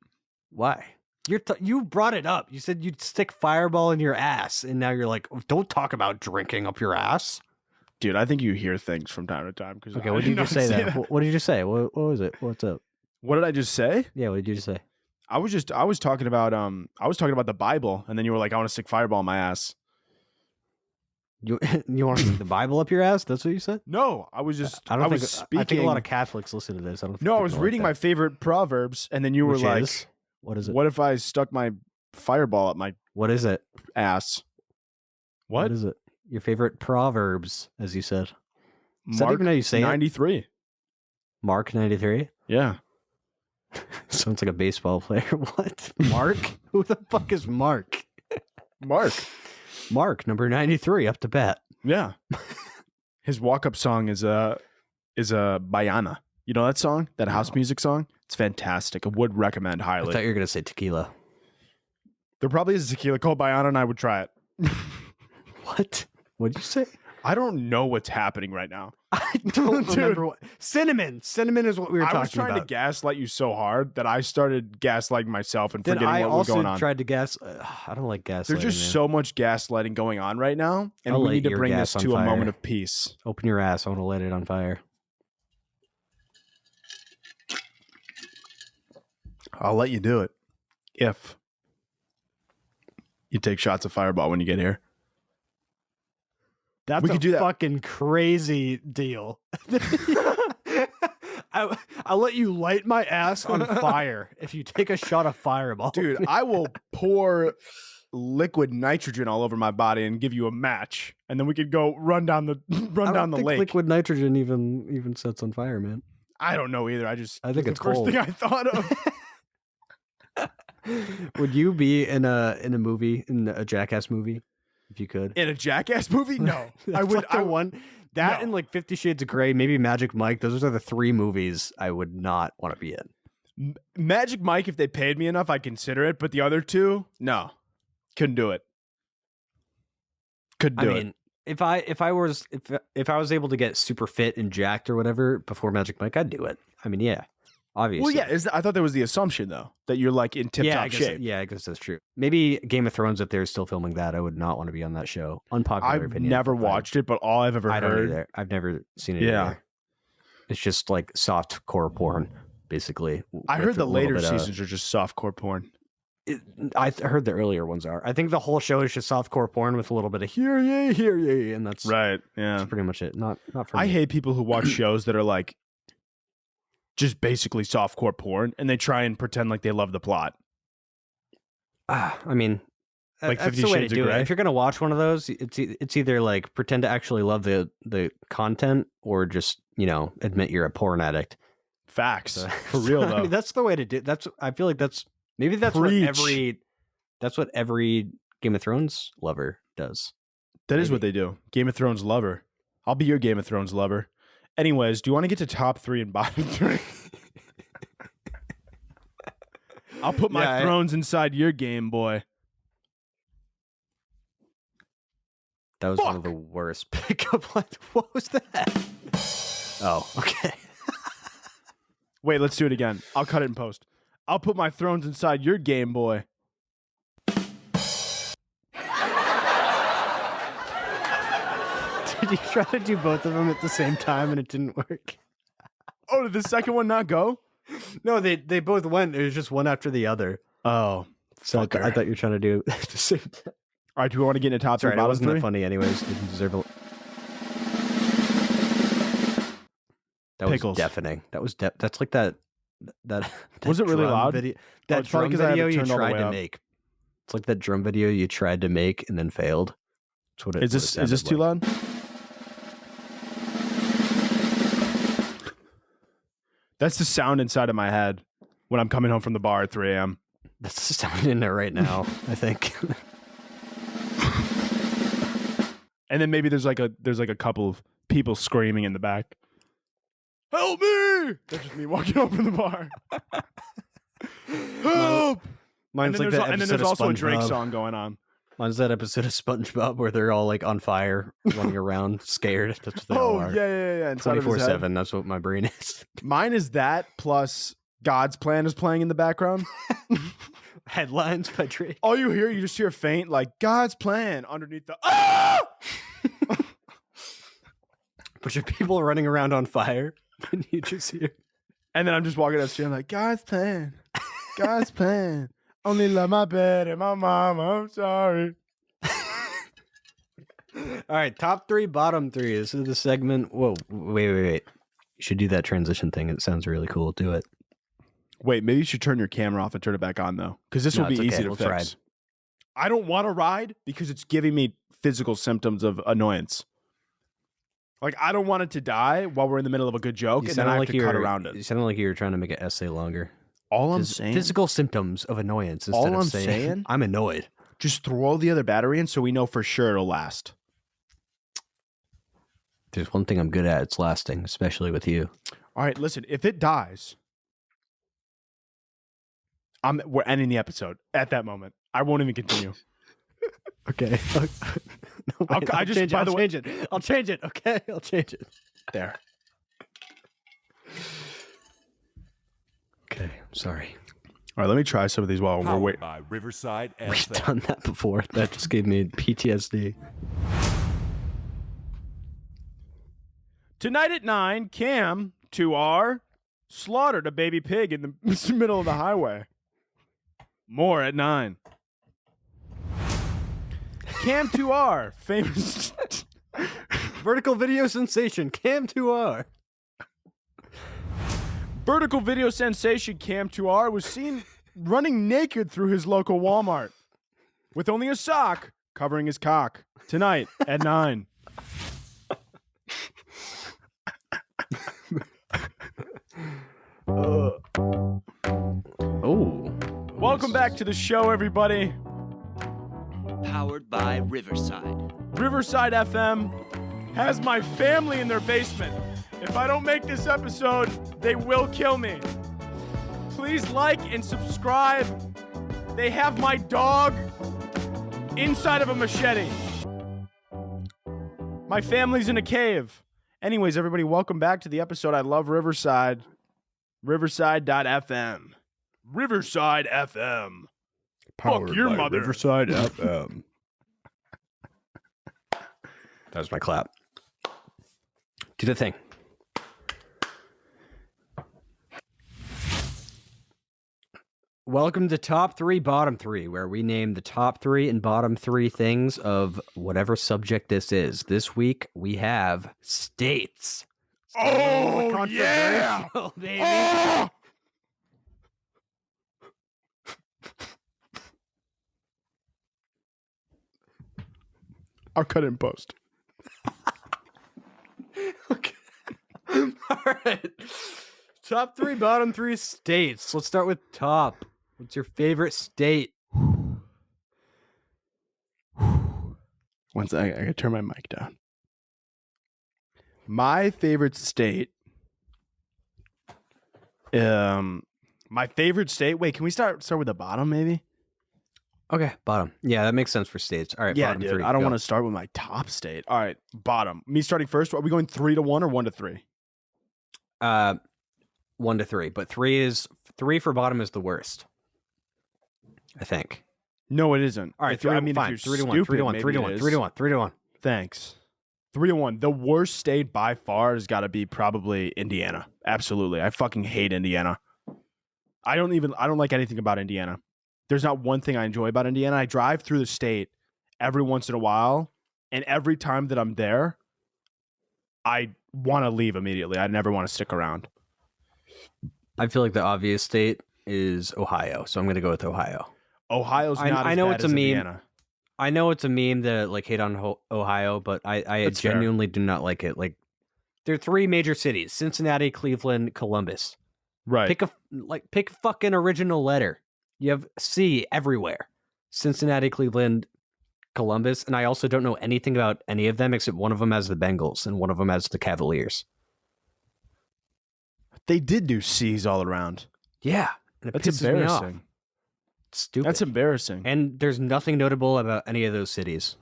Why? You brought it up. You said you'd stick Fireball in your ass, and now you're like, don't talk about drinking up your ass. Dude, I think you hear things from time to time. Okay, what did you just say then? What did you just say? What was it? What's up? What did I just say? Yeah, what did you just say? I was talking about the Bible, and then you were like, I want to stick Fireball in my ass. You want to stick the Bible up your ass? That's what you said? No, I was speaking. I think a lot of Catholics listen to this. I was reading my favorite Proverbs, and then you were like, what is it? What if I stuck my Fireball up my What is it? ass? What is it? Your favorite Proverbs, as you said. Is that even how you say it? 93. Mark 93? Yeah. Sounds like a baseball player. What? Mark? Who the fuck is Mark? Mark. Mark, number 93, up to bat. Yeah. His walk-up song is a Bayana. You know that song? That house music song? It's fantastic. I would recommend I highly. thought you were going to say tequila. There probably is a tequila called Bayana, and I would try it. What? What'd you say? I don't know what's happening right now. I don't remember what. Cinnamon. Cinnamon is what we were talking about. I was trying to gaslight you so hard that I started gaslighting myself and Then forgetting I what was going also on. tried to gas. I don't like gaslighting. There's just so much gaslighting going on right now, and I'll we light need to your bring gas this on to a fire. moment of peace. Open your ass. I want to light it on fire. I'll let you do it if you take shots of Fireball when you get here. That's We could do that. Fucking crazy deal. I'll let you light my ass on fire if you take a shot of Fireball. Dude, I will pour liquid nitrogen all over my body and give you a match, and then we could go run down the I don't think lake. liquid nitrogen even sets on fire, man. I don't know either. I think it's the first cold. thing I thought of. Would you be in a movie, in a Jackass movie, if you could? In a Jackass movie? No. I would. Like the one that no. and like 50 Shades of Grey, maybe Magic Mike. Those are the 3 movies I would not want to be in. Magic Mike, if they paid me enough, I'd consider it. But the other 2, no, couldn't do it. Couldn't do it. If I was able to get super fit and jacked or whatever before Magic Mike, I'd do it. I mean, yeah, obviously. Well, yeah. I thought that was the assumption though, that you're like in tip-top shape. Yeah, I guess that's true. Maybe Game of Thrones, if they're still filming that, I would not want to be on that show. Unpopular I've opinion. never watched it, but all I've ever I don't heard. either. I've never seen it. Yeah. Either. It's just like soft core porn, basically. I heard the later bit seasons are just softcore porn. I heard the earlier ones are. I think the whole show is just softcore porn with a little bit of hear ye, and that's Right. Yeah. That's pretty much it. Not for me. I hate people who watch shows that are like just basically softcore porn, and they try and pretend like they love the plot. I mean, Like that's 50 the way to Shades of do it. Grey? If you're gonna watch one of those, it's either like pretend to actually love the content, or just admit you're a porn addict. Facts. So, For real though. I mean, that's the way to do. I feel like that's Preach. what every Game of Thrones lover does. That is what they do. Game of Thrones lover. I'll be your Game of Thrones lover. Anyways, do you want to get to top 3 and bottom 3? I'll put my thrones inside your Game Boy. That was one of the worst pickup lines. What was that? Oh, okay. Wait, let's do it again. I'll cut it in post. I'll put my thrones inside your Game Boy. Did you try to do both of them at the same time and it didn't work? Oh, did the second one not go? No, they both went. It was just one after the other. Oh, so I thought you were trying to do it at the same time. All right, do we want to get into top 3 Sorry, bottom that wasn't 3? that funny anyways. Didn't deserve a... That Pickles. was deafening. That was that's like that Was it really drum loud? Video, Oh, that it's probably drum 'cause I have it video you turned all the tried way to up. make. It's like that drum video you tried to make and then failed. That's what it Is this too loud? That's the sound inside of my head when I'm coming home from the bar at 3 a.m. That's the sound in there right now, I think. And then maybe there's like a couple of people screaming in the back. Help me! That's just me walking home from the bar. Help! Mine's like that and then episode there's of also a Drake SpongeBob. song going on. Mine's that episode of SpongeBob where they're all like on fire, running around, scared. That's what they all Oh are. yeah. Inside of his head. 24/7. That's what my brain is. Mine is that plus God's Plan is playing in the background. Headlines by Drake. All you just hear faint like God's Plan underneath the ah! Bunch of people running around on fire, and you just hear. And then I'm just walking down the street. I'm like, God's plan. God's plan. Only love my bed and my mom. I'm sorry. All right, top 3, bottom 3. This is the segment. Whoa, wait. You should do that transition thing. It sounds really cool. Do it. Wait, maybe you should turn your camera off and turn it back on, though. Because this will be it's easy okay. to We'll fix. try. I don't want to ride because it's giving me physical symptoms of annoyance. Like, I don't want it to die while we're in the middle of a good joke, and then I have to cut around it. You sounded like you were trying to make an essay longer. All I'm saying, physical symptoms of annoyance instead all of I'm saying saying, I'm annoyed. Just throw the other battery in so we know for sure it'll last. There's one thing I'm good at. It's lasting, especially with you. All right, listen. If it dies, we're ending the episode at that moment. I won't even continue. Okay. No, wait, I'll change it. I'll change it. Okay, I'll change it. There. Okay, I'm sorry. All right, let me try some of these while we're waiting. By Riverside We've FM. done that before. That just gave me PTSD. Tonight at 9, Cam 2R slaughtered a baby pig in the middle of the highway. More at 9. Cam 2R, famous Vertical video sensation, Cam 2R. vertical video sensation Cam 2R was seen running naked through his local Walmart with only a sock covering his cock tonight at 9. Oh. Welcome back to the show, everybody. Powered by Riverside. Riverside FM has my family in their basement. If I don't make this episode, they will kill me. Please like and subscribe. They have my dog inside of a machete. My family's in a cave. Anyways, everybody, welcome back to the episode. I love Riverside. Riverside.fm. Riverside FM. Fuck your mother. Riverside FM. That was my clap. Do the thing. Welcome to Top 3, Bottom 3, where we name the top 3 and bottom 3 things of whatever subject this is. This week, we have states. Oh, yeah! Baby. Oh! I'll cut it in post. Okay. All right. Top 3, bottom 3 states. Let's start with top. What's your favorite state? One second, I gotta turn my mic down. My favorite state. My favorite state. Wait, can we start with the bottom, maybe? Okay, bottom. Yeah, that makes sense for states. All right, Yeah, bottom dude. 3. I don't go. want to start with my top state. All right, bottom. Me starting first. Are we going 3 to 1 or 1 to 3? 1 to 3, but 3 for bottom is the worst. I think. No, it isn't. All right, If 3 I mean, fine. if you're 3 to 1, stupid, 3 to 1, maybe 3 to it 1, is. 3 to 1, 3 to 1. Thanks. 3 to 1. The worst state by far has got to be probably Indiana. Absolutely. I fucking hate Indiana. I don't like anything about Indiana. There's not one thing I enjoy about Indiana. I drive through the state every once in a while, and every time that I'm there, I want to leave immediately. I never want to stick around. I feel like the obvious state is Ohio, so I'm going to go with Ohio. Ohio's not I as know bad it's a as meme. Indiana. I know it's a meme that like hate on Ohio, but I That's fair. genuinely do not like it. Like, there are 3 major cities: Cincinnati, Cleveland, Columbus. Right. Pick fucking original letter. You have C everywhere. Cincinnati, Cleveland, Columbus, and I also don't know anything about any of them except one of them has the Bengals and one of them has the Cavaliers. They did do C's all around. Yeah, and it That's pisses me off. embarrassing. It's stupid. That's embarrassing. And there's nothing notable about any of those cities.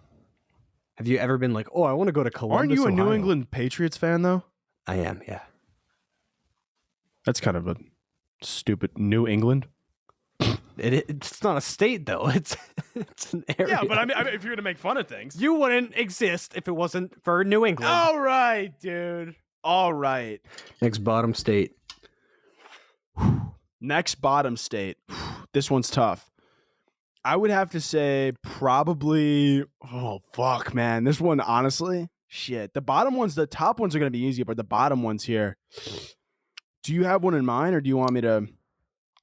Have you ever been like, oh, I want to go to Columbus, Aren't you a New Ohio? England Patriots fan, though? I am, yeah. That's kind of a stupid New England. It's not a state, though. It's an area. Yeah, but I mean, if you're going to make fun of things. You wouldn't exist if it wasn't for New England. All right, dude. All right. Next bottom state. Next bottom state. This one's tough. I would have to say probably, oh, fuck, man. This one, honestly, shit. The top ones are going to be easier, but the bottom ones here. Do you have one in mind, or do you want me to?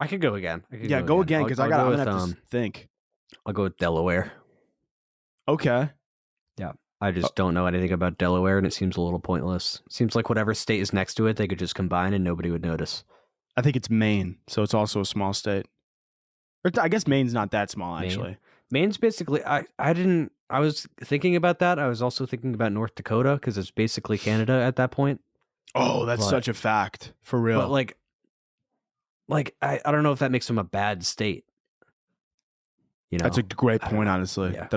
I could go again. Go again, because I'm going to have to think. I'll go with Delaware. Okay. Yeah. I just don't know anything about Delaware, and it seems a little pointless. Seems like whatever state is next to it, they could just combine and nobody would notice. I think it's Maine, so it's also a small state. Or I guess Maine's not that small, actually. Maine's basically, I was thinking about that. I was also thinking about North Dakota because it's basically Canada at that point. Oh, that's such a fact. For real. But I don't know if that makes them a bad state. You know, that's a great point, honestly. Yeah.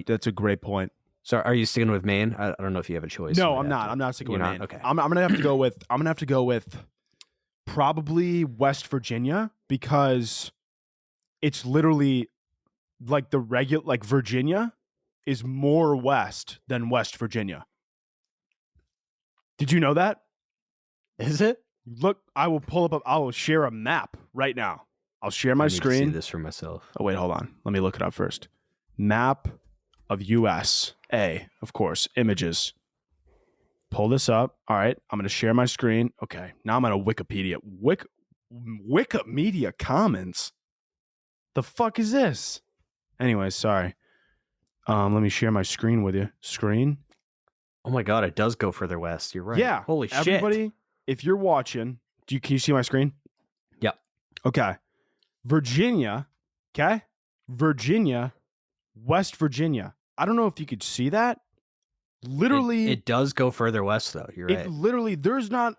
That's a great point. So are you sticking with Maine? I don't know if you have a choice. No, I'm not. I'm not sticking with Maine. Okay. I'm gonna have to go with. I'm gonna have to go with probably West Virginia because it's literally like Virginia is more west than West Virginia. Did you know that? Is it? Look, I will share a map right now. I'll share my screen. I need to see this for myself. Oh, wait, hold on. Let me look it up first. Map of USA, of course, images. Pull this up. All right, I'm going to share my screen. Okay, now I'm on a Wikipedia. Wikimedia Commons? The fuck is this? Anyway, sorry. Let me share my screen with you. Screen? Oh my god, it does go further west. You're right. Yeah. Holy shit. Everybody, if you're watching, can you see my screen? Yep. Okay. Virginia, okay? Virginia, West Virginia. I don't know if you could see that. Literally. It does go further west, though. You're right. Literally, there's not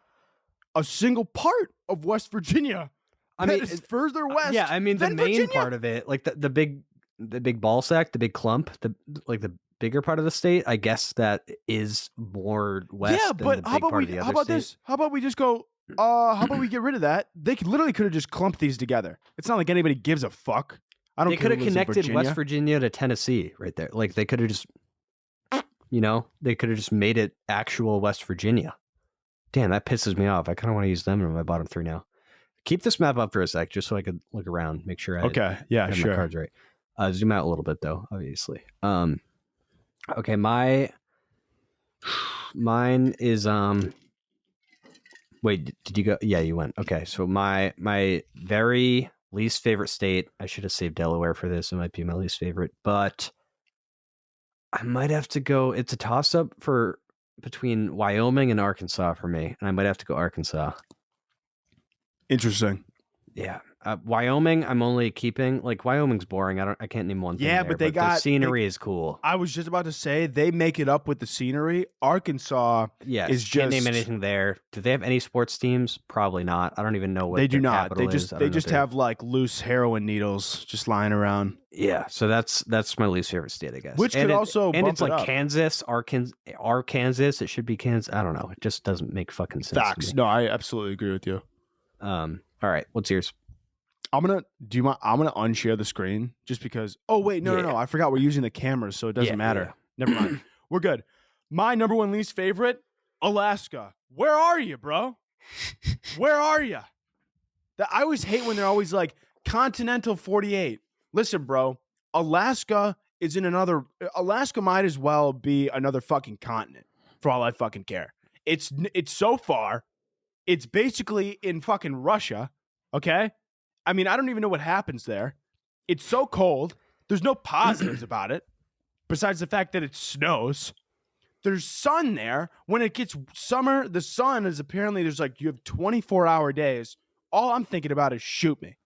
a single part of West Virginia. I mean, it's further west. Yeah, I mean, the main Virginia. part of it, like the big ball sack, the big clump, the bigger part of the state, I guess that is more west. Yeah, than but the big how about part of the other how about state. this? How about we just go? How about we get rid of that? They literally could have just clumped these together. It's not like anybody gives a fuck. I don't. They could have connected West Virginia to Tennessee right there. Like they could have just, they could have just made it actual West Virginia. Damn, that pisses me off. I kind of want to use them in my bottom three now. Keep this map up for a sec, just so I could look around, make sure I have my cards right. Zoom out a little bit though, obviously. Okay, mine is Wait, did you go? Yeah, you went. Okay, so my very least favorite state. I should have saved Delaware for this. It might be my least favorite, but I might have to go. It's a toss up between Wyoming and Arkansas for me, and I might have to go Arkansas. Interesting. Yeah, Wyoming. I'm only keeping Wyoming's boring. I can't name one thing. Yeah, there, but the scenery is cool. I was just about to say they make it up with the scenery. Arkansas, is can't name anything there. Do they have any sports teams? Probably not. I don't even know what they do not. They just have like loose heroin needles just lying around. Yeah, so that's my least favorite state, I guess. Which could also and bump it's like it up. Kansas, Arkansas. It should be Kansas. I don't know. It just doesn't make fucking sense. Facts. To me. No, I absolutely agree with you. All right, what's yours? I'm gonna unshare the screen just because. Oh wait, no. I forgot we're using the cameras, so it doesn't matter. Yeah. Never mind. We're good. My number one least favorite, Alaska. Where are you, bro? Where are you? I always hate when they're always like continental 48. Listen, bro. Alaska is in another. Alaska might as well be another fucking continent for all I fucking care. It's so far. It's basically in fucking Russia. Okay. I mean, I don't even know what happens there. It's so cold. There's no positives about it, besides the fact that it snows. There's sun there. When it gets summer, the sun is apparently you have 24-hour days. All I'm thinking about is shoot me.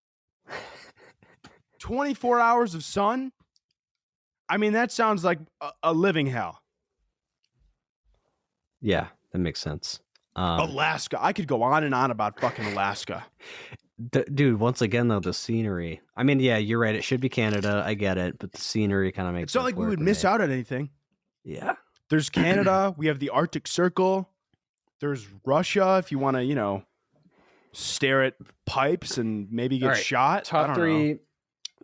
24 hours of sun? I mean, that sounds like a living hell. Yeah, that makes sense. Alaska. I could go on and on about fucking Alaska. Dude, once again, though, the scenery. I mean, yeah, you're right. It should be Canada. I get it. But the scenery kind of makes It's not like we would miss out on anything. Yeah. There's Canada. We have the Arctic Circle. There's Russia if you want to, stare at pipes and maybe get shot.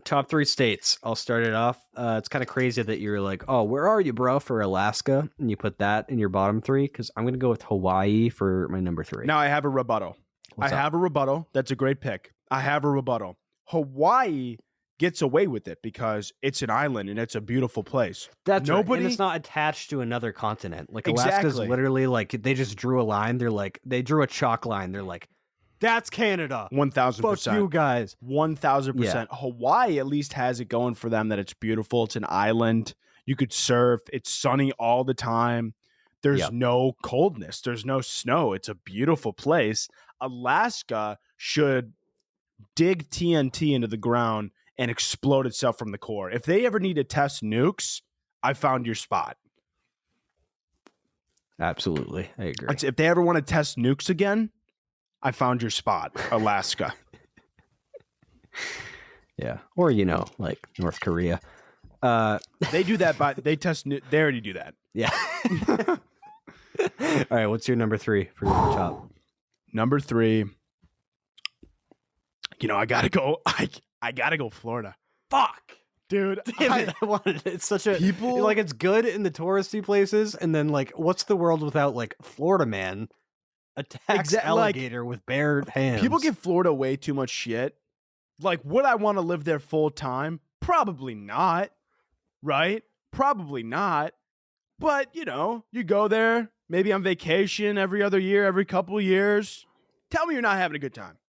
Top three states. I'll start it off. It's kind of crazy that you're like, oh, where are you, bro, for Alaska? And you put that in your bottom three because I'm going to go with Hawaii for my number three. Now I have a rebuttal. Have a rebuttal. That's a great pick. I have a rebuttal. Hawaii gets away with it because it's an island and it's a beautiful place. That's right. And it's not attached to another continent. Like Alaska's literally like they just drew a line. They drew a chalk line. They're like, that's Canada. 1,000%. Fuck you guys. 1,000%. Yeah. Hawaii at least has it going for them that it's beautiful. It's an island. You could surf. It's sunny all the time. There's Yep. no coldness. There's no snow. It's a beautiful place. Alaska should dig TNT into the ground and explode itself from the core. If they ever need to test nukes, I found your spot. Absolutely. I agree. If they ever want to test nukes again, I found your spot, Alaska. Yeah. Or, like North Korea. They do that, but they already do that. Yeah. All right. What's your number 3 for your top? Number 3. I gotta go. I gotta go Florida. Fuck. Dude, Damn it. I wanted it. It's such a people like it's good in the touristy places, and then like what's the world without like Florida man attacks alligator with bare hands? People give Florida way too much shit. Like, would I want to live there full time? Probably not. Right? Probably not. But, you go there, maybe on vacation every other year, every couple of years. Tell me you're not having a good time.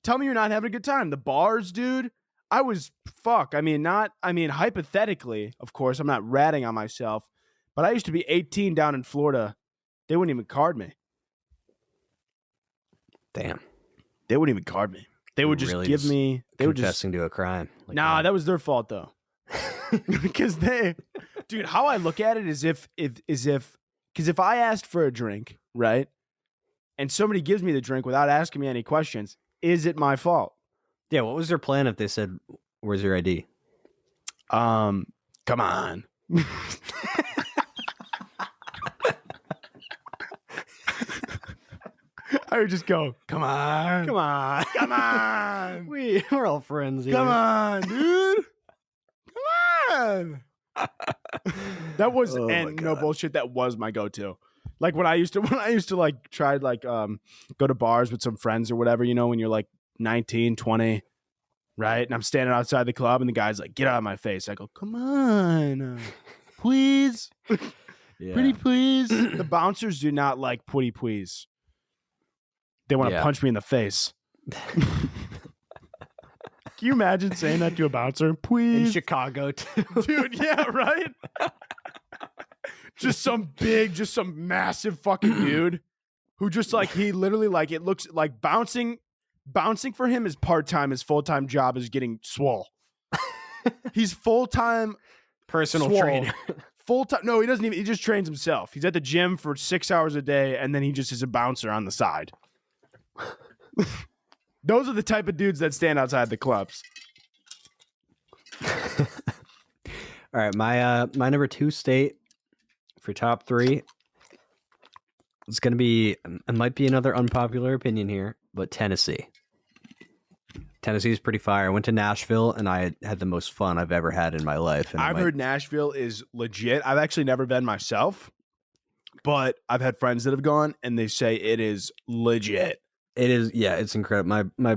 Tell me you're not having a good time. The bars, dude. Hypothetically, of course, I'm not ratting on myself, but I used to be 18 down in Florida. They wouldn't even card me. Damn. They wouldn't even card me. They would just really give me. They would just confessing to a crime. Like that was their fault though. Because dude, how I look at it is because if I asked for a drink, right, and somebody gives me the drink without asking me any questions, is it my fault? Yeah. What was their plan if they said, "Where's your ID?" Come on. I would just go, come on. Come on. Come on. We're all friends here. Come on, dude. Come on. That was, no bullshit, that was my go-to. Like when I used to like try like go to bars with some friends or whatever, when you're like 19, 20, right? And I'm standing outside the club and the guy's like, get out of my face. I go, come on, please. Yeah. Pretty please. The bouncers do not like pretty please. They want to punch me in the face. Can you imagine saying that to a bouncer? Please. In Chicago, too. Dude, yeah, right? Just some massive fucking dude who just like, he literally like, it looks like bouncing for him is part-time. His full-time job is getting swole. He's full-time personal trainer. Full-time. No, he doesn't even, he just trains himself. He's at the gym for 6 hours a day and then he just is a bouncer on the side. Those are the type of dudes that stand outside the clubs. All right, my number 2 state for top 3. It's gonna be, it might be another unpopular opinion here, but Tennessee. Tennessee is pretty fire. I went to Nashville and I had the most fun I've ever had in my life. And I've heard Nashville is legit. I've actually never been myself, but I've had friends that have gone and they say it is legit. It is, yeah, it's incredible. My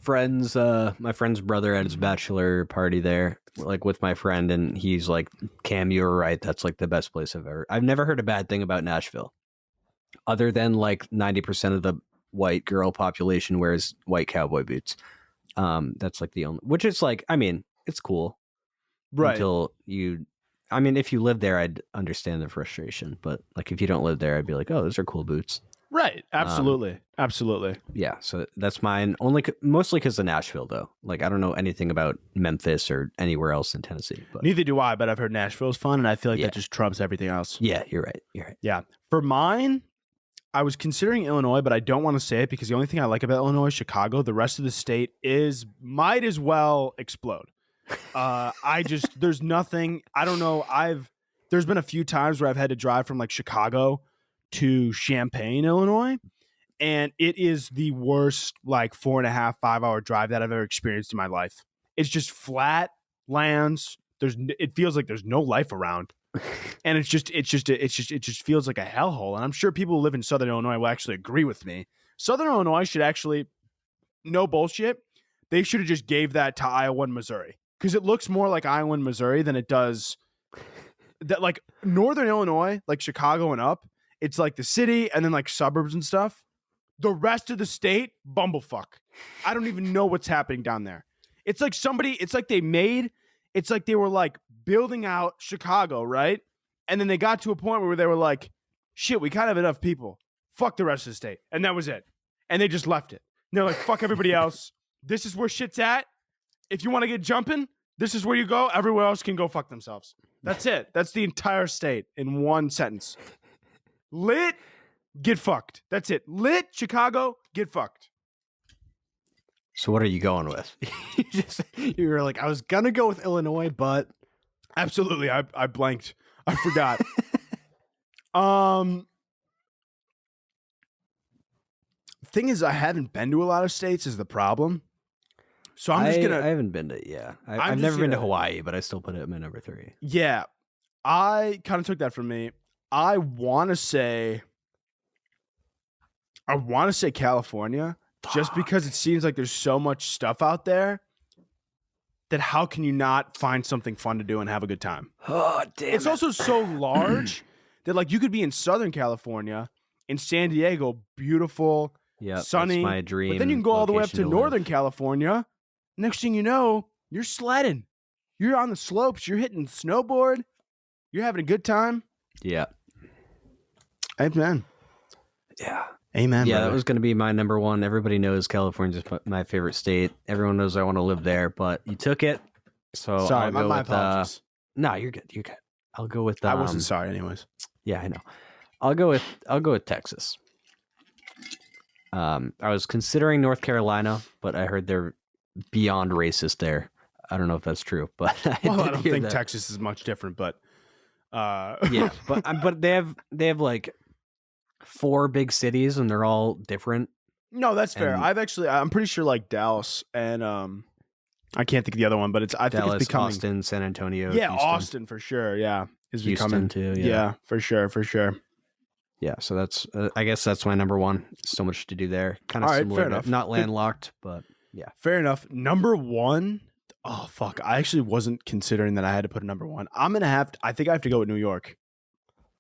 friend's brother had his bachelor party there, like with my friend, and he's like, Cam, you were right. That's like the best place I've never heard a bad thing about Nashville. Other than like 90% of the white girl population wears white cowboy boots. That's like the only, which is like, I mean, it's cool. Right. Until if you live there, I'd understand the frustration. But like, if you don't live there, I'd be like, oh, those are cool boots. Right. Absolutely. Absolutely. Yeah. So that's mine. Mostly because of Nashville, though. Like, I don't know anything about Memphis or anywhere else in Tennessee. But neither do I, but I've heard Nashville's fun, and I feel like that just trumps everything else. Yeah, you're right. Yeah. For mine, I was considering Illinois, but I don't want to say it because the only thing I like about Illinois is Chicago. The rest of the state might as well explode. There's nothing, I don't know. There's been a few times where I've had to drive from like Chicago to Champaign, Illinois, and it is the worst like 4.5, 5 hour drive that I've ever experienced in my life. It's just flat lands. It feels like there's no life around. And it just feels like a hellhole. And I'm sure people who live in Southern Illinois will actually agree with me. Southern Illinois should actually, no bullshit, they should have just gave that to Iowa and Missouri. Because it looks more like Iowa and Missouri than it does that, like Northern Illinois, like Chicago and up. It's like the city and then like suburbs and stuff. The rest of the state, bumblefuck. I don't even know what's happening down there. It's like they were like building out Chicago, right? And then they got to a point where they were like, shit, we kind of have enough people. Fuck the rest of the state. And that was it. And they just left it. And they're like, fuck everybody else. This is where shit's at. If you want to get jumping, this is where you go. Everywhere else can go fuck themselves. That's it. That's the entire state in one sentence. Lit, get fucked. That's it. Lit, Chicago, get fucked. So what are you going with? You were like, I was gonna go with Illinois, but Absolutely. I blanked. I forgot. Thing is, I haven't been to a lot of states is the problem. So I'm just gonna. I haven't been to. Yeah, I'm I've just never been to gonna- Hawaii, but I still put it at my number 3. Yeah, I kind of took that from me. I want to say California, just because it seems like there's so much stuff out there that how can you not find something fun to do and have a good time? Oh damn! It's also so large that like you could be in Southern California, in San Diego, beautiful, sunny, That's my dream. but then you can go all the way up location to live. Northern California. Next thing you know, you're sledding. You're on the slopes. You're hitting snowboard. You're having a good time. Yeah, Amen. yeah. Amen. Yeah, brother. that was going to be my number 1. Everybody knows California's my favorite state. Everyone knows I want to live there, but you took it. So sorry. I'll go My with, apologies. no, you're good. You're good. I'll go with. I wasn't sorry, anyways. Yeah, I know. I'll go with Texas. I was considering North Carolina, but I heard they're beyond racist there. I don't know if that's true, but Well, I did don't hear think that. Texas is much different, but Yeah, but they have like 4 big cities and they're all different. no, that's fair. And- I'm pretty sure like Dallas and I can't think of the other one, but I think Dallas, it's becoming Austin, San Antonio. yeah, Houston. Austin for sure. Yeah, is Houston becoming too. yeah, for sure. Yeah, so that's I guess that's my number 1. So much to do there. Kind of All right, similar, fair to- enough. not landlocked, but yeah. Fair enough. Number 1. Oh fuck! I actually wasn't considering that I had to put a number 1. I think I have to go with New York.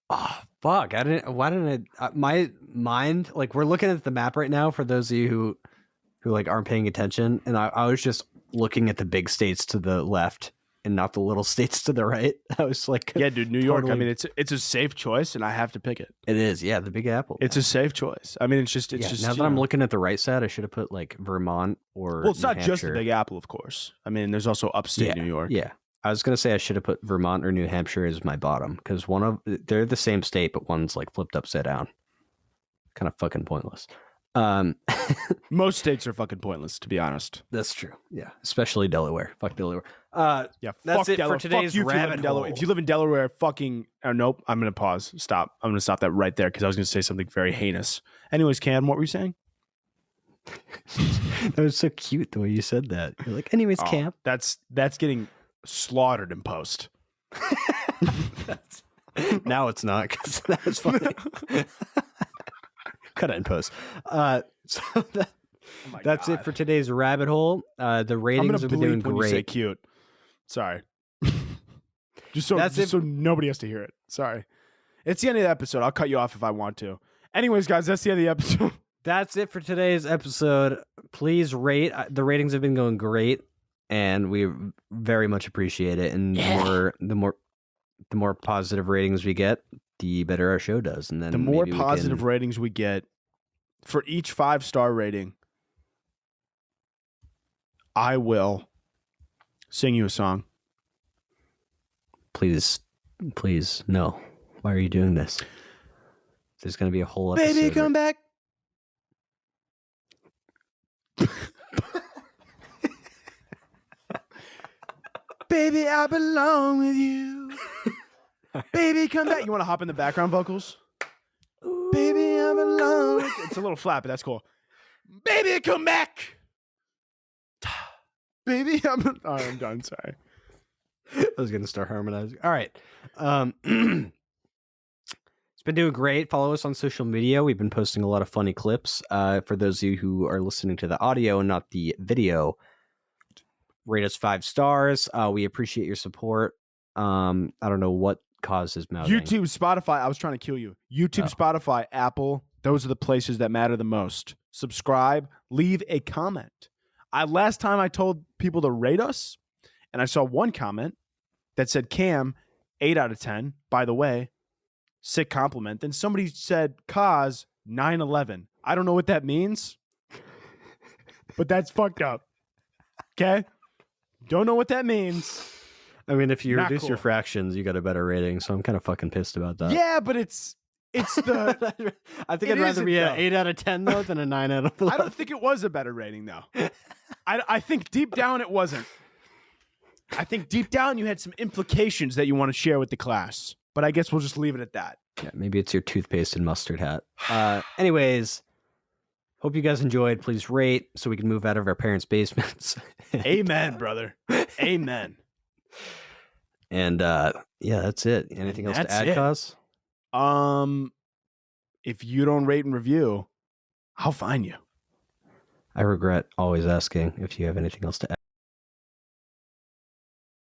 Oh fuck! Why didn't I? My mind, like we're looking at the map right now. For those of you who like aren't paying attention, and I was just looking at the big states to the left and not the little states to the right. I was like, Yeah, dude, New York. I Totally. mean, it's a safe choice, and I have to pick it. it is. Yeah, the Big Apple. It's a safe choice. I mean, it's just now you that I'm know. looking at the right side, I should have put like Vermont or. Well, it's New not just the Hampshire. Big Apple, of course. I mean, there's also upstate New York. Yeah. I was gonna say I should have put Vermont or New Hampshire as my bottom because they're the same state, but one's like flipped upside down. Kind of fucking pointless. Most states are fucking pointless, to be honest. That's true. Yeah, especially Delaware. Fuck Delaware. Yeah, That's fuck it for Delaware. today's Fuck you if you live in rabbit Delaware. hole. If you live in Delaware, fucking nope. I'm gonna pause. Stop. I'm gonna stop that right there because I was gonna say something very heinous. Anyways, Cam, what were you saying? That was so cute the way you said that. You're like, anyways, Oh, camp. That's getting slaughtered in post. Now it's not because that was funny. Cut it in post. So that's it for today's rabbit hole. The I'm gonna ratings have been doing bleep when you say great. cute. Sorry. just That's it. so nobody has to hear it. Sorry. It's the end of the episode. I'll cut you off if I want to. Anyways, guys, that's the end of the episode. That's it for today's episode. Please rate. The ratings have been going great, and we very much appreciate it. And the more positive ratings we get, the better our show does. And then The more maybe we positive can- ratings we get for each 5-star rating, I will sing you a song. Please, no. Why are you doing this? There's going to be a whole episode. Baby, come back. Baby, I belong with you. Baby, come back. You want to hop in the background vocals? Baby, I belong with you. It's a little flat, but that's cool. Baby, come back. Baby, all right, I'm done. Sorry. I was going to start harmonizing. All right. It's been doing great. Follow us on social media. We've been posting a lot of funny clips. For those of you who are listening to the audio and not the video, rate us 5 stars. We appreciate your support. I don't know what causes mouthing. YouTube, Spotify. I was trying to kill you. YouTube, Spotify, Apple. Those are the places that matter the most. Subscribe. Leave a comment. Last time I told people to rate us, and I saw one comment that said Cam, 8 out of 10. By the way, sick compliment. Then somebody said Kaz, 9/11. I don't know what that means, but that's fucked up. Okay? Don't know what that means. I mean, if you Not reduce your cool. fractions, you got a better rating. So I'm kind of fucking pissed about that. Yeah, but it's the. I think It I'd rather isn't, be an though. 8 out of 10 though than a 9 out of 11. I don't think it was a better rating though. I think deep down it wasn't. I think deep down you had some implications that you want to share with the class. But I guess we'll just leave it at that. Yeah, maybe it's your toothpaste and mustard hat. Anyways, hope you guys enjoyed. Please rate so we can move out of our parents' basements. Amen, brother. Amen. And yeah, that's it. Anything else to That's add, it. Cause? If you don't rate and review, I'll fine you. I regret always asking if you have anything else to add.